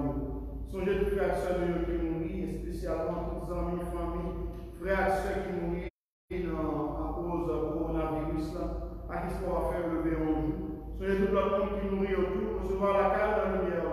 [SPEAKER 3] Songez tous les frères et sœurs qui mourent, et spécialement tous les amis, familles, frères et sœurs qui mourent à cause du coronavirus, à qui ce qu'on va faire lever en jour. Songez tout le monde qui mourit autour, recevoir la calme dans la lumière.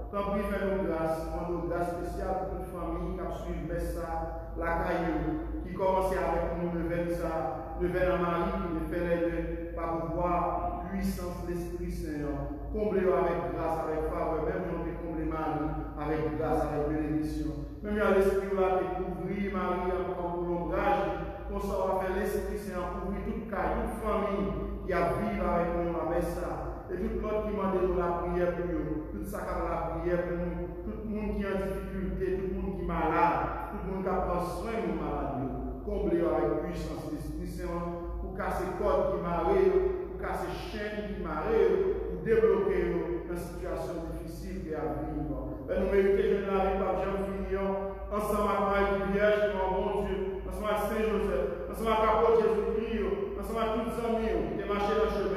[SPEAKER 3] Tant pis, fais-nous grâce, nous grâce spéciale pour toute famille qui a suivi ça, la caillou, qui commençait avec nous, le veine à Marie, qui nous fait l'aider par pouvoir, puissance de l'Esprit Saint, comblé avec grâce, avec faveur, même nous avons comblé Marie, avec grâce, avec bénédiction. Même à l'Esprit, on a découvert Marie en prolongage, qu'on va faire l'Esprit Saint, couvrir toute caillou, toute famille qui a vécu avec nous, avec ça. Et tout l'autre qui m'a donné la prière pour nous, tout ça qui a la prière pour nous, tout le monde qui est en difficulté, tout le monde qui est malade, tout le monde qui a pris soin de malade, combler avec puissance l'Esprit Saint pour casser les cordes qui marrent, pour casser les chaînes qui marrent, pour débloquer dans une situation difficile et à vivre. Nous méritons de la vie par Jean-Philippe, ensemble avec Marie Vierge, mon bon Dieu, ensemble avec Saint-Joseph, ensemble avec l'apôtre Jésus-Christ, ensemble avec tous les amis qui ont marché dans le chemin.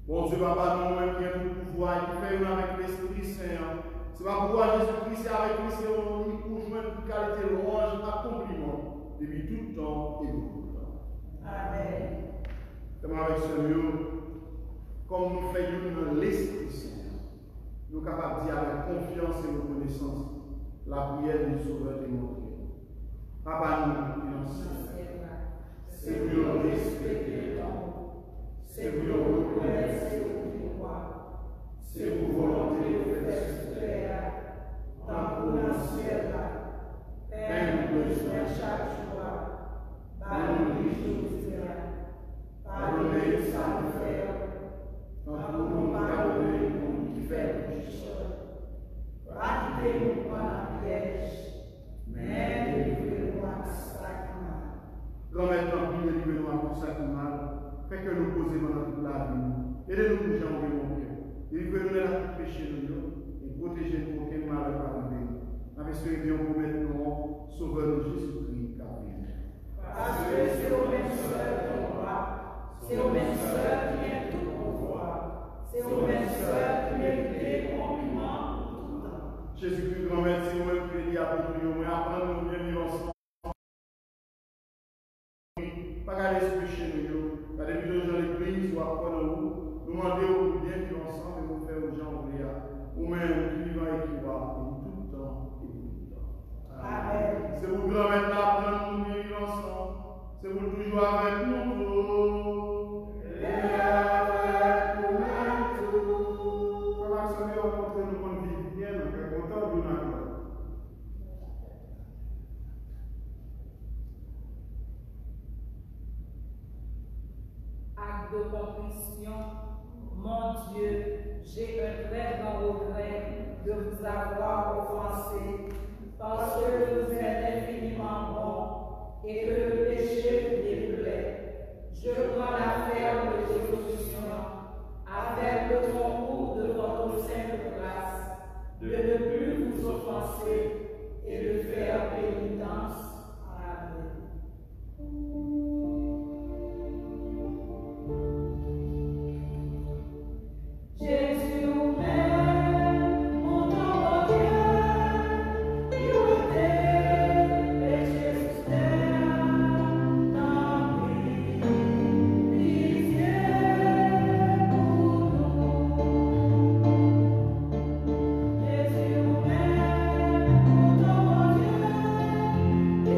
[SPEAKER 3] Bon Dieu, Papa, nous-mêmes qui avons le pouvoir, qui fait une avec l'Esprit Saint. C'est pas pouvoir Jésus-Christ, c'est avec lui, c'est pour joindre toute qualité, louange, accomplissement, depuis tout le temps et pour tout le temps. Amen. Comme avec ce lieu, comme nous faisons l'Esprit Saint, nous sommes capables de dire avec confiance et reconnaissance la prière du Sauveur démontrée. Papa, nous finançons. C'est pour nous respecter c'est pour nous reconnaître ce qu'on croit. C'est pour volonté de faire sur terre, tant pour le ciel là. Père, nous besoin chaque jour. Pardonnez nous pardonnez ça nous fait. Tant pour nous pardonner les gens qui fait du chemin. Raquez-nous pas la piège, mais délivrez-nous à chaque mal. Grand-mère, tant pis, délivrez-nous à chaque mal. Fait que nous posions dans toute la vie. Aidez-nous pour changer mon cœur. Délivrez-nous de la tout péché de nous et protégez-nous pour aucun malheur arrive. Avec ce que nous promettons, Sauveur de Jésus-Christ. Parce que c'est au même seul qui croit, c'est au même seul qui est tout pouvoir, c'est au même seul qui mérite compliment pour tout temps. Jésus-Christ, grand-mère, c'est vous-même qui dit à nous, mais apprendre-nous bien vivre ensemble. Pas garder ce péché de nous. Quand les gens dans l'église ou après nous, nous demandons bien vivre ensemble et nous faire aux gens oublier. Ou même qui vivent et qui va, tout le temps et tout le temps. Amen. C'est vous grand-mère d'apprendre nous bien vivre ensemble. C'est vous toujours avec nous. Et avec nous-mêmes tout. Comment ça veut rencontrer nous qu'on vit bien, nous sommes contents de nous.
[SPEAKER 1] Acte de contrition, mon Dieu, j'ai un très grand regret de vous avoir offensé, parce que vous êtes infiniment bon et que le péché vous déplaît. Je prends la ferme résolution, avec
[SPEAKER 2] avec le concours de votre sainte grâce, de ne plus vous offenser et de faire pénitence. Amen. Jésus même, mon nom Dieu, et Jésus t'aime, tant pis, pitié pour nous. Jésus même, mon nom Dieu,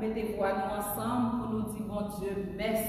[SPEAKER 1] mettez voix nous ensemble pour nous dire, bon Dieu, merci.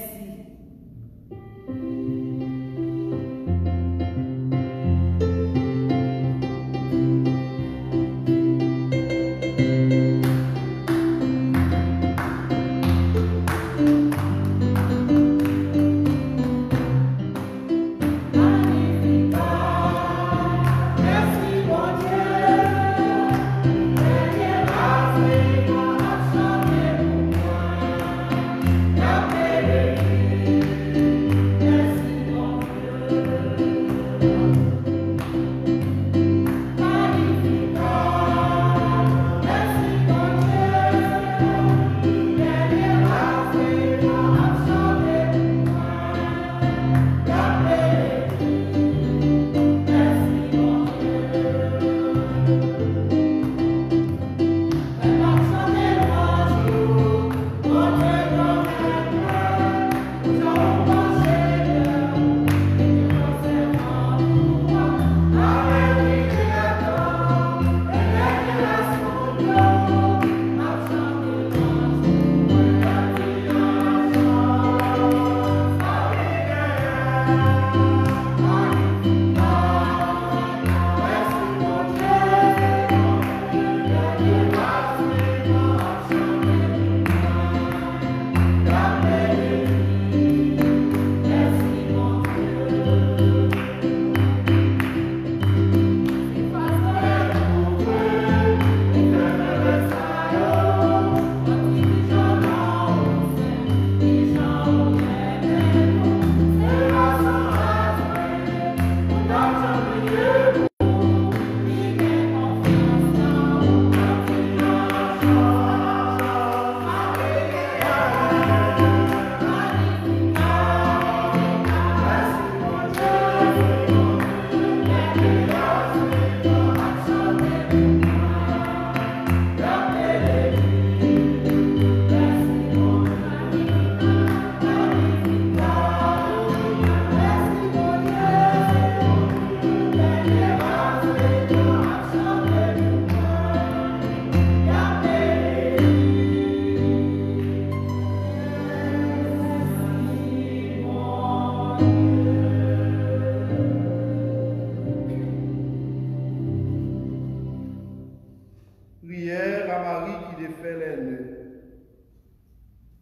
[SPEAKER 3] Prière à Marie qui défait les nœuds.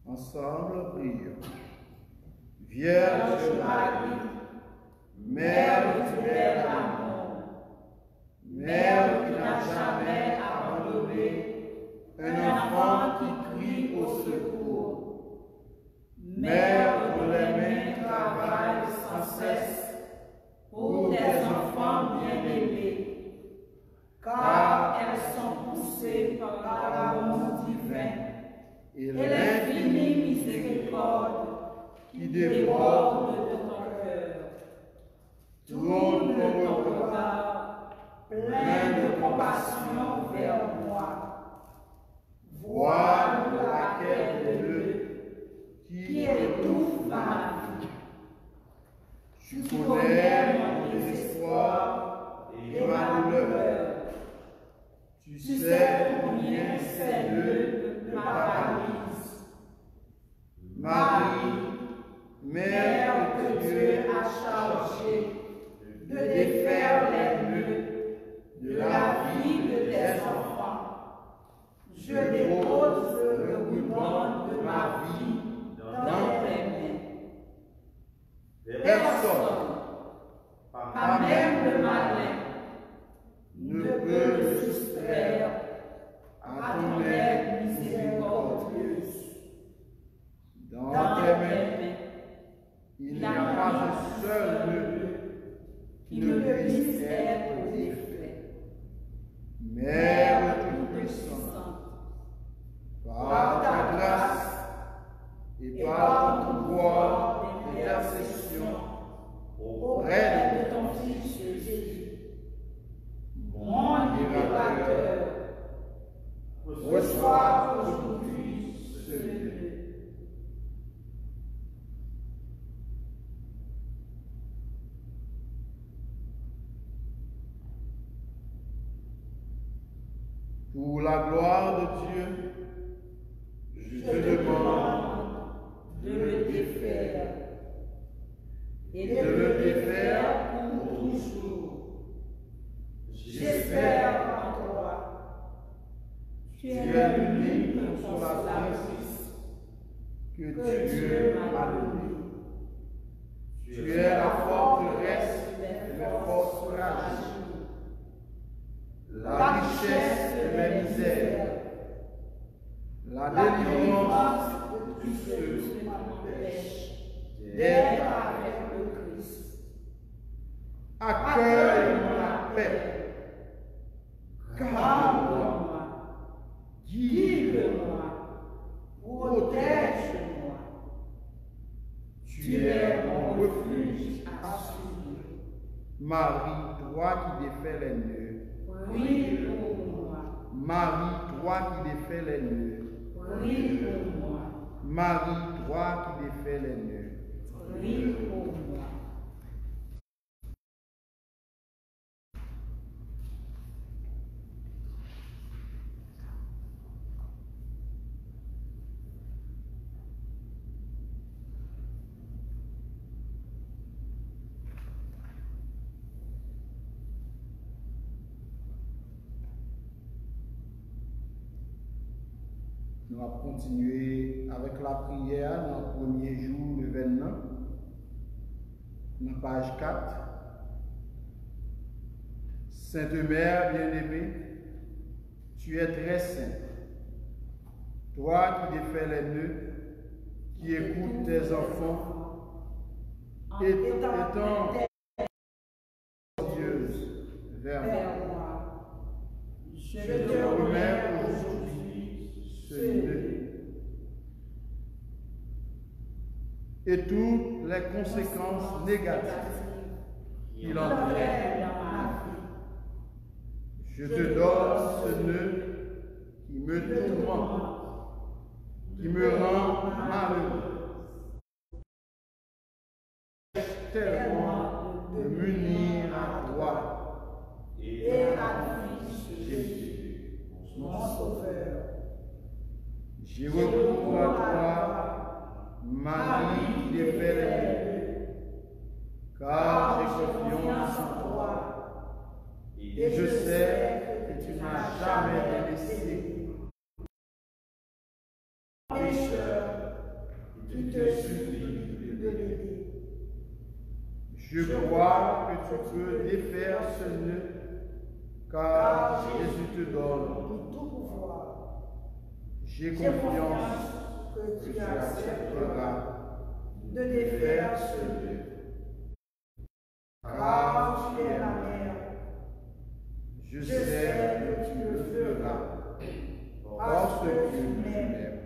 [SPEAKER 3] Ensemble, prions. Vierge Marie, Mère du Père amour, Mère qui n'a jamais abandonné un enfant qui crie au secours, Mère dont les mains travaillent sans cesse pour des enfants bien-aimés, car elles sont poussées par l'amour divin et l'infinie miséricorde qui déborde de ton cœur. Tourne ton regard plein de compassion vers moi. Voile de laquelle qui étouffe ma vie. Tu connais mon désespoir et ma douleur. Tu sais combien ces nœuds me paralysent. Marie, Mère que Dieu a chargée de défaire les nœuds de la vie de tes enfants, je dépose le ruban de ma vie dans tes mains. Personne, pas même le malin, ne peut le soustraire à ton aide miséricordieuse. Dans tes mains, il n'y a pas un seul nœud qui ne puisse être défait. Mère toute-puissante, par ta grâce et par ton pouvoir d'intercession auprès de ton Fils Jésus, mon libérateur, reçois aujourd'hui ce nœud. Pour la gloire de Dieu, te demande
[SPEAKER 2] de le défaire et
[SPEAKER 3] de le défaire
[SPEAKER 2] pour toujours. J'espère en toi. Tu es l'unique consolatrice
[SPEAKER 3] que Dieu m'a donnée. Tu es la forteresse de mes forces fragiles, la richesse de mes misères, la délivrance de tous ceux qui m'empêchent d'être avec le Christ. Accueille ma paix, garde-moi, guide-moi, protège-moi. Tu es mon refuge assuré. Marie, toi qui défais les nœuds,
[SPEAKER 2] Prie pour moi.
[SPEAKER 3] Marie, toi qui défais les nœuds,
[SPEAKER 2] Prie pour moi.
[SPEAKER 3] Marie, toi qui défais les nœuds.
[SPEAKER 2] Prie pour moi.
[SPEAKER 3] Nous allons continuer avec la prière dans le premier jour de l'événement, dans page 4. Sainte Mère bien-aimée, tu es très sainte. Toi qui défais les nœuds, qui écoutes tes enfants, et étant Dieuse vers moi. Je te remets aujourd'hui ce nœud et toutes les conséquences négatives qu'il entraîne dans ma vie. Je te donne ce nœud qui me tourmente, qui me rend malheureux. Tellement de m'unir à toi et à Christ Jésus, mon Sauveur. J'ai recours à toi, Marie qui défait les nœuds, car j'ai confiance en toi et je sais que tu n'as jamais laissé pécheur qui te supplie de l'aider. Je crois que tu peux défaire ce nœud, car Jésus te donne tout pouvoir. J'ai confiance que tu accepteras de défaire ce nœud, car tu es la mère. Je sais que tu le feras, parce que tu m'aimes,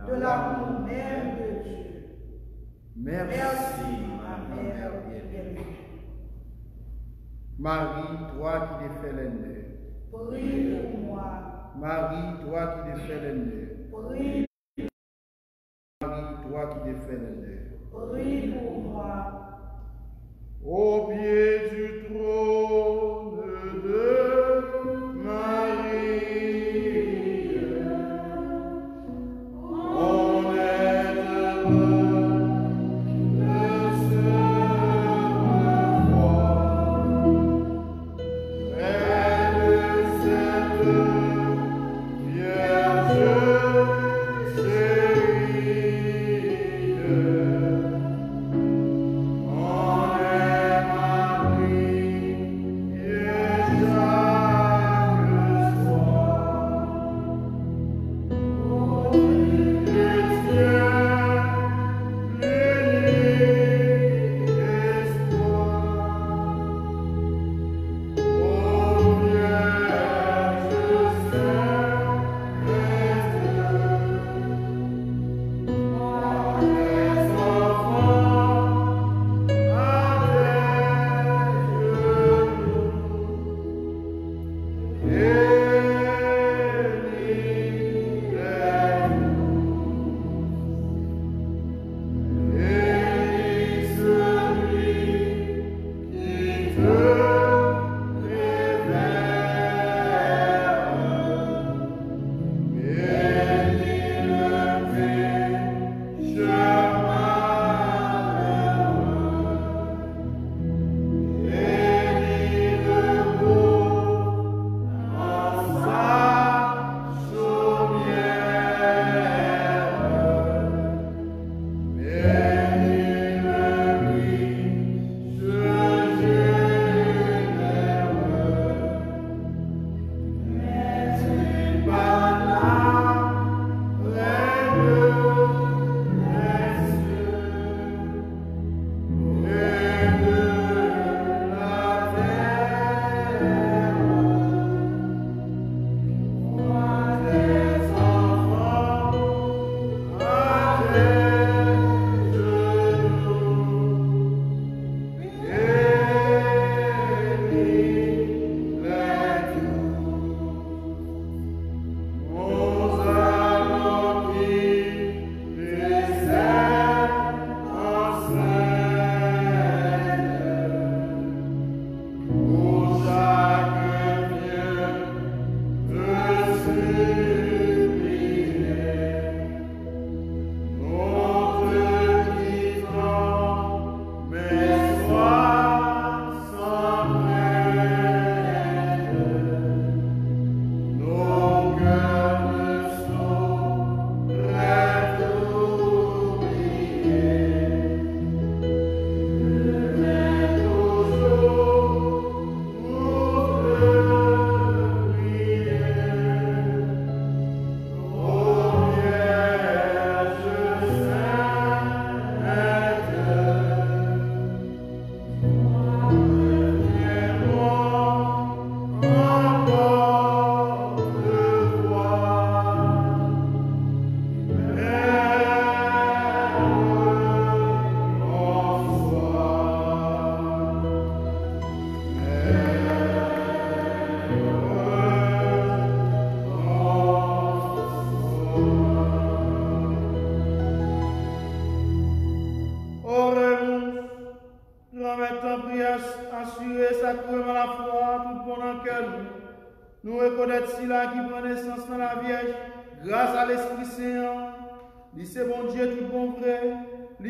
[SPEAKER 3] de l'amour même de Dieu. Merci, ma mère bien-aimée. Marie, toi qui défais les nœuds, prie pour moi. Marie, toi qui défais les nœuds, prie. Marie, toi qui défais les nœuds, prie pour moi. Au pied du trône de Marie, on est heureux. On est Nous reconnaissons si là qui prend naissance dans la Vierge, grâce à l'Esprit Saint. C'est bon Dieu tout bon vrai,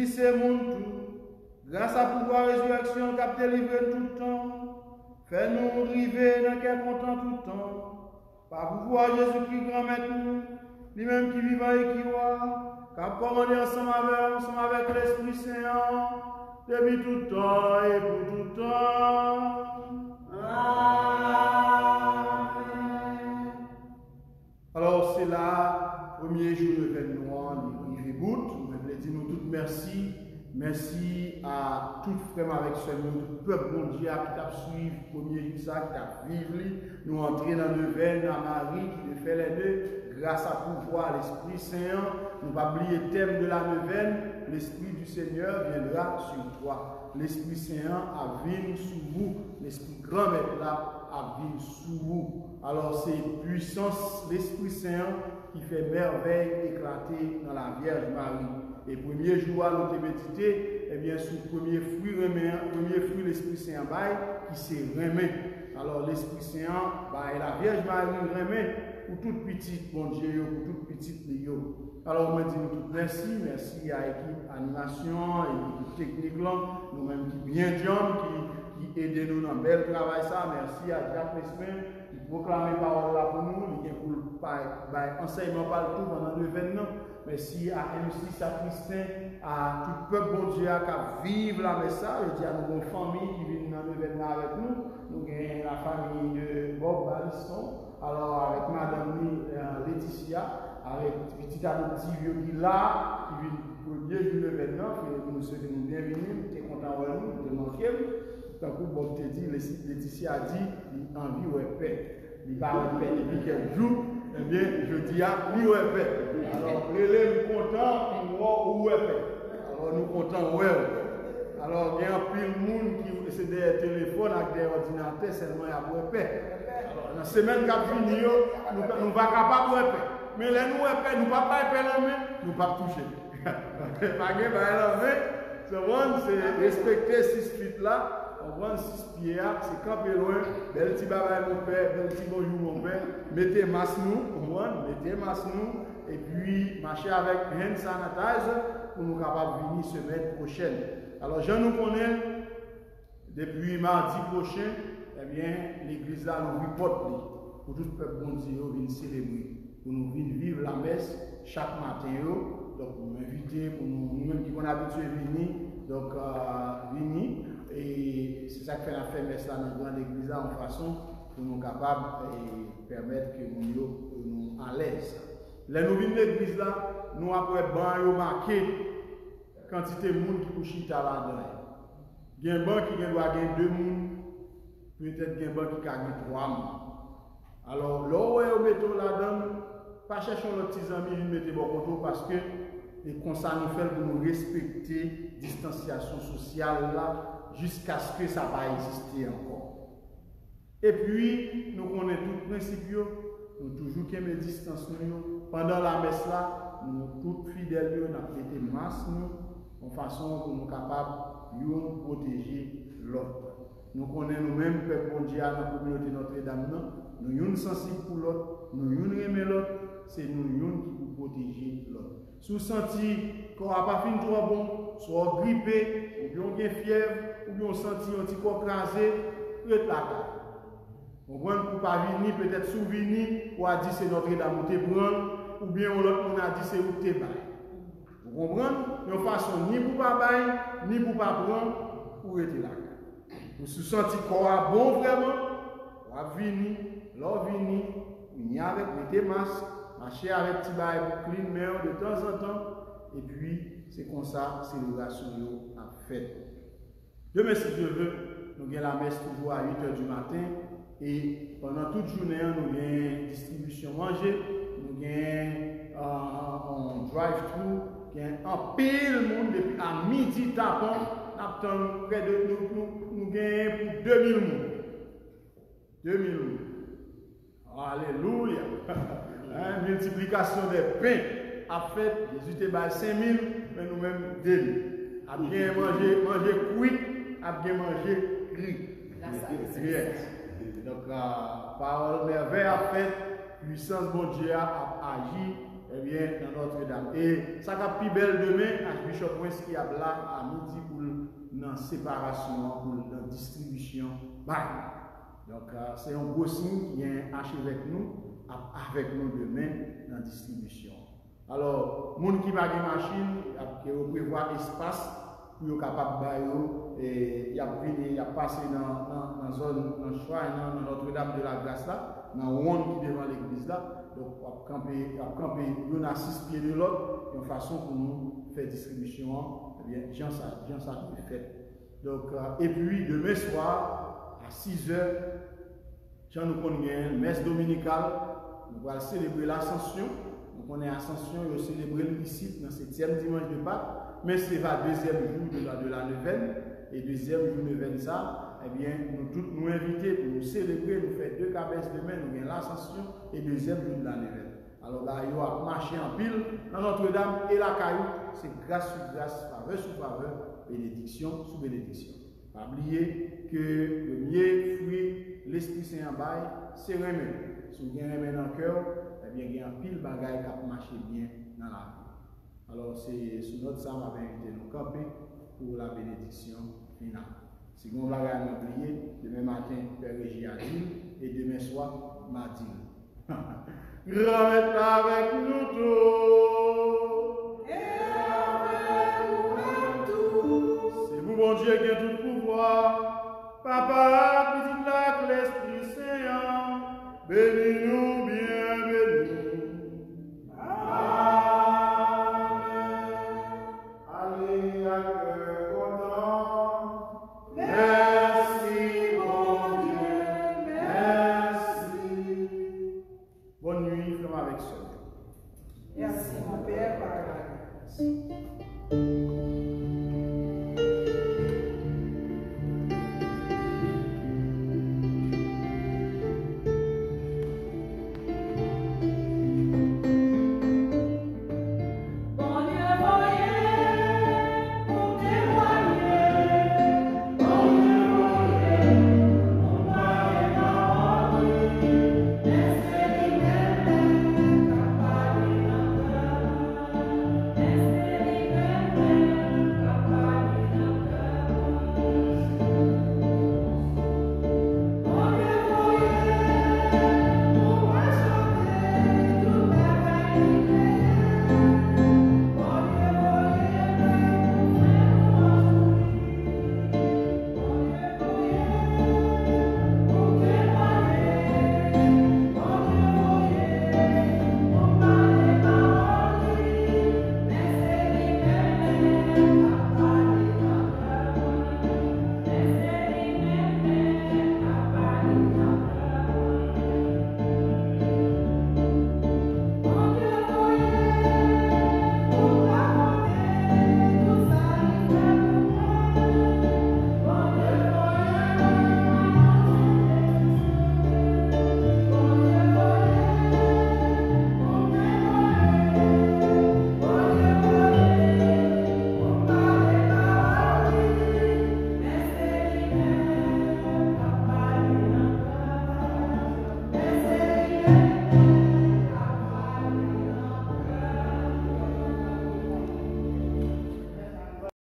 [SPEAKER 3] c'est mon tout. Grâce à pouvoir résurrection qui a délivré tout le temps, fais-nous arriver dans quel content tout le temps. Par pouvoir Jésus-Christ grand maître nous, lui-même qui vivant et qui voit, qui a commandé ensemble avec l'Esprit Saint, depuis tout le temps et pour tout le temps. Amen. Alors c'est là, premier jour de l'événement, il fait bout. Je voulais dire nous toutes merci. Merci à tout frère avec ce monde, tout peuple mondial qui t'a suivi, premier jour ça, qui t'a vécu, nous entrer dans le veine à Marie, qui nous fait les deux, grâce à pouvoir l'Esprit Saint. Nous ne pas oublier le thème de la neuvaine, l'Esprit du Seigneur viendra sur toi. L'Esprit Saint a vécu sous vous, l'Esprit grand maître là a vécu sous vous. Alors c'est puissance l'Esprit Saint qui fait merveille éclater dans la Vierge Marie. Et premier jour à nous méditer, eh bien, sous le premier fruit l'Esprit Saint bail, qui c'est remet. Alors l'Esprit Saint, et la Vierge Marie remet pour toute petite, bon Dieu, pour toute petite Léo. Alors on me dit tout merci à l'équipe animation et l'équipe technique là, nous-mêmes qui bien John, qui aident nous dans le bel travail ça. Merci à Jacques Mesmin qui proclame la parole là pour nous, qui pour enseignement partout pendant l'événement. Merci à M6, à Christin, à tout le peuple bon Dieu qui vive la message. Je dis à nos familles qui viennent dans l'événement avec nous. Nous avons la famille de Bob Balisson, alors avec Madame Laetitia, avec petit adoptif qui est là, qui vient pour le premier jour de l'événement, qui nous souhaite nous bienvenue, qui est content de nous, de manquer. Tant que Bob te dit, Laetitia a dit, il a envie de paix. Il va avoir paix depuis quelques jours. Eh bien, je dis à lui, ouais, paix. Alors, nous content pour où est paix. Alors, nous contents, ouais. Alors, il y a un pile de monde qui c'est des téléphones avec des ordinateurs, seulement il y a pour paix. Alors, dans la semaine qui a fini, nous ne sommes pas capables de paix. Mais là, nous, paix, nous ne pouvons pas paix la main, nous ne pouvons pas toucher. Pas de la main, c'est respecter ces suites là. On prend 6 pieds, c'est camper loin, bel petit baba mon père, bel petit bonjour mon père, mettez masque nous, mettez masque nous, et puis marcher avec hand sanitizer pour nous capables de venir semaine prochaine. Alors je nous connais, depuis mardi prochain, eh bien, l'église là nous ouvre porte pour tout le peuple bon Dieu venir célébrer, pour nous venir vivre la messe chaque matin. Donc pour m'inviter, pour nous-mêmes qui sommes habitués à venir, donc venir. Et c'est ça qui fait la messe là dans la grande église là, en façon pour nous capables et permettre que nous à l'aise. Là nous venons de l'église là, nous après ban marqué quantité de monde qui couche là-dedans. Il y a un banc qui doit gagner 2 monde, peut-être il y a un banc qui gagne 3 monde. Alors là où on met là-dedans, pas chercher nos petits amis, ils mettent bon contour parce que et comme ça nous fait pour nous respecter la distanciation sociale là. Jusqu'à ce que ça va exister encore. Et puis, nous connaissons tout le principe, nous toujours qu'à mes distances. Pendant la messe là, nous tous fidèles, nous avons prêté masque en façon pour nous capables de protéger l'autre. Nous connaissons nous-mêmes, peuple mondial, dans la communauté Notre-Dame, nous sommes sensibles pour l'autre, nous aimons l'autre, c'est nous qui pour protéger l'autre. Si vous sentez qu'on n'a pas fini trop bon, soit grippé, ou bien fièvre, ou bien on senti un petit corps crasé, faites la carte. On voit pour pas venir, peut-être souvenir, ou a dit c'est Notre-Dame ou te prendre, ou bien l'autre a dit c'est où te bail. Vous comprenez? De façon ni pour pas bail, ni pour pas prendre, ou être la carte. Vous se sentez qu'on a bon vraiment, on va venir, l'on venir, on y avec, mettez masque, marcher avec petit bail pour clean mail de temps en temps, et puis c'est comme ça, célébration a fait. Demain, si Dieu veut, nous avons la messe toujours à 8h du matin, et pendant toute journée, nous avons distribution manger, nous avons un drive-thru, qui est un pile monde depuis à midi tapant, près de nous avons pour 2000 monde. 2000 monde. Alléluia. Multiplication des pains a fait, Jésus te bail 5000, mais nous-mêmes 2000. A bien manger cuit, a bien manger gris. donc, parole merveille a fait, puissance bon Dieu a agi, eh bien, dans Notre-Dame. Et ça a plus belle demain, Archbishop Prince qui a là à midi pour la séparation, pour la distribution. Donc, c'est un beau signe qui est avec nous demain dans la distribution. Alors, les gens qui n'ont pas de machine, qui prévoient espace pour être capable de et il a passé dans la zone, dans le choix, dans Notre-Dame de la Grâce, là, dans le monde qui est devant l'église là. Donc, on a 6 pieds de l'autre, une façon pour nous faire distribution. Eh bien, Jean ça fait. Donc, et puis, demain soir, à 6 h, Jean nous connaît une messe dominicale. Nous allons célébrer l'Ascension. Donc, on est Ascension et on célébrer ici dans le 7e dimanche de Pâques. Mais c'est le 2e jour de la neuvaine. Et 2e jour de neuvaine, ça, eh bien, nous tous nous inviter pour nous célébrer, nous faire 2 cabesses demain, nous avons l'Ascension et 2e jour de la neuvaine. Alors là, il y a marché en pile dans Notre-Dame et la caillou, c'est grâce sur grâce, faveur sur faveur, bénédiction sous bénédiction. Pas oublier que le mieux fruit, l'Esprit Saint en bail, c'est remède. Si vous avez un remède dans le cœur, eh bien, il y a un pile bagaille qui marche bien dans la vie. Alors, c'est sur notre sang, on va inviter nous camper pour la bénédiction finale. Si vous avez un oublié, demain matin, Père Régie a dit, et demain soir, mardi. Grand est avec nous tous.
[SPEAKER 2] Et avec nous tous.
[SPEAKER 3] C'est vous, bon Dieu, qui a tout pouvoir. Papa, petite lac, l'Esprit Saint, bénis-nous, bien bénis-nous.
[SPEAKER 2] Amen.
[SPEAKER 3] Allez, à cœur content.
[SPEAKER 2] Merci, mon Dieu, merci.
[SPEAKER 3] Bonne nuit, frère avec sœur.
[SPEAKER 2] Merci, mon Père, par la grâce.
[SPEAKER 5] Amen.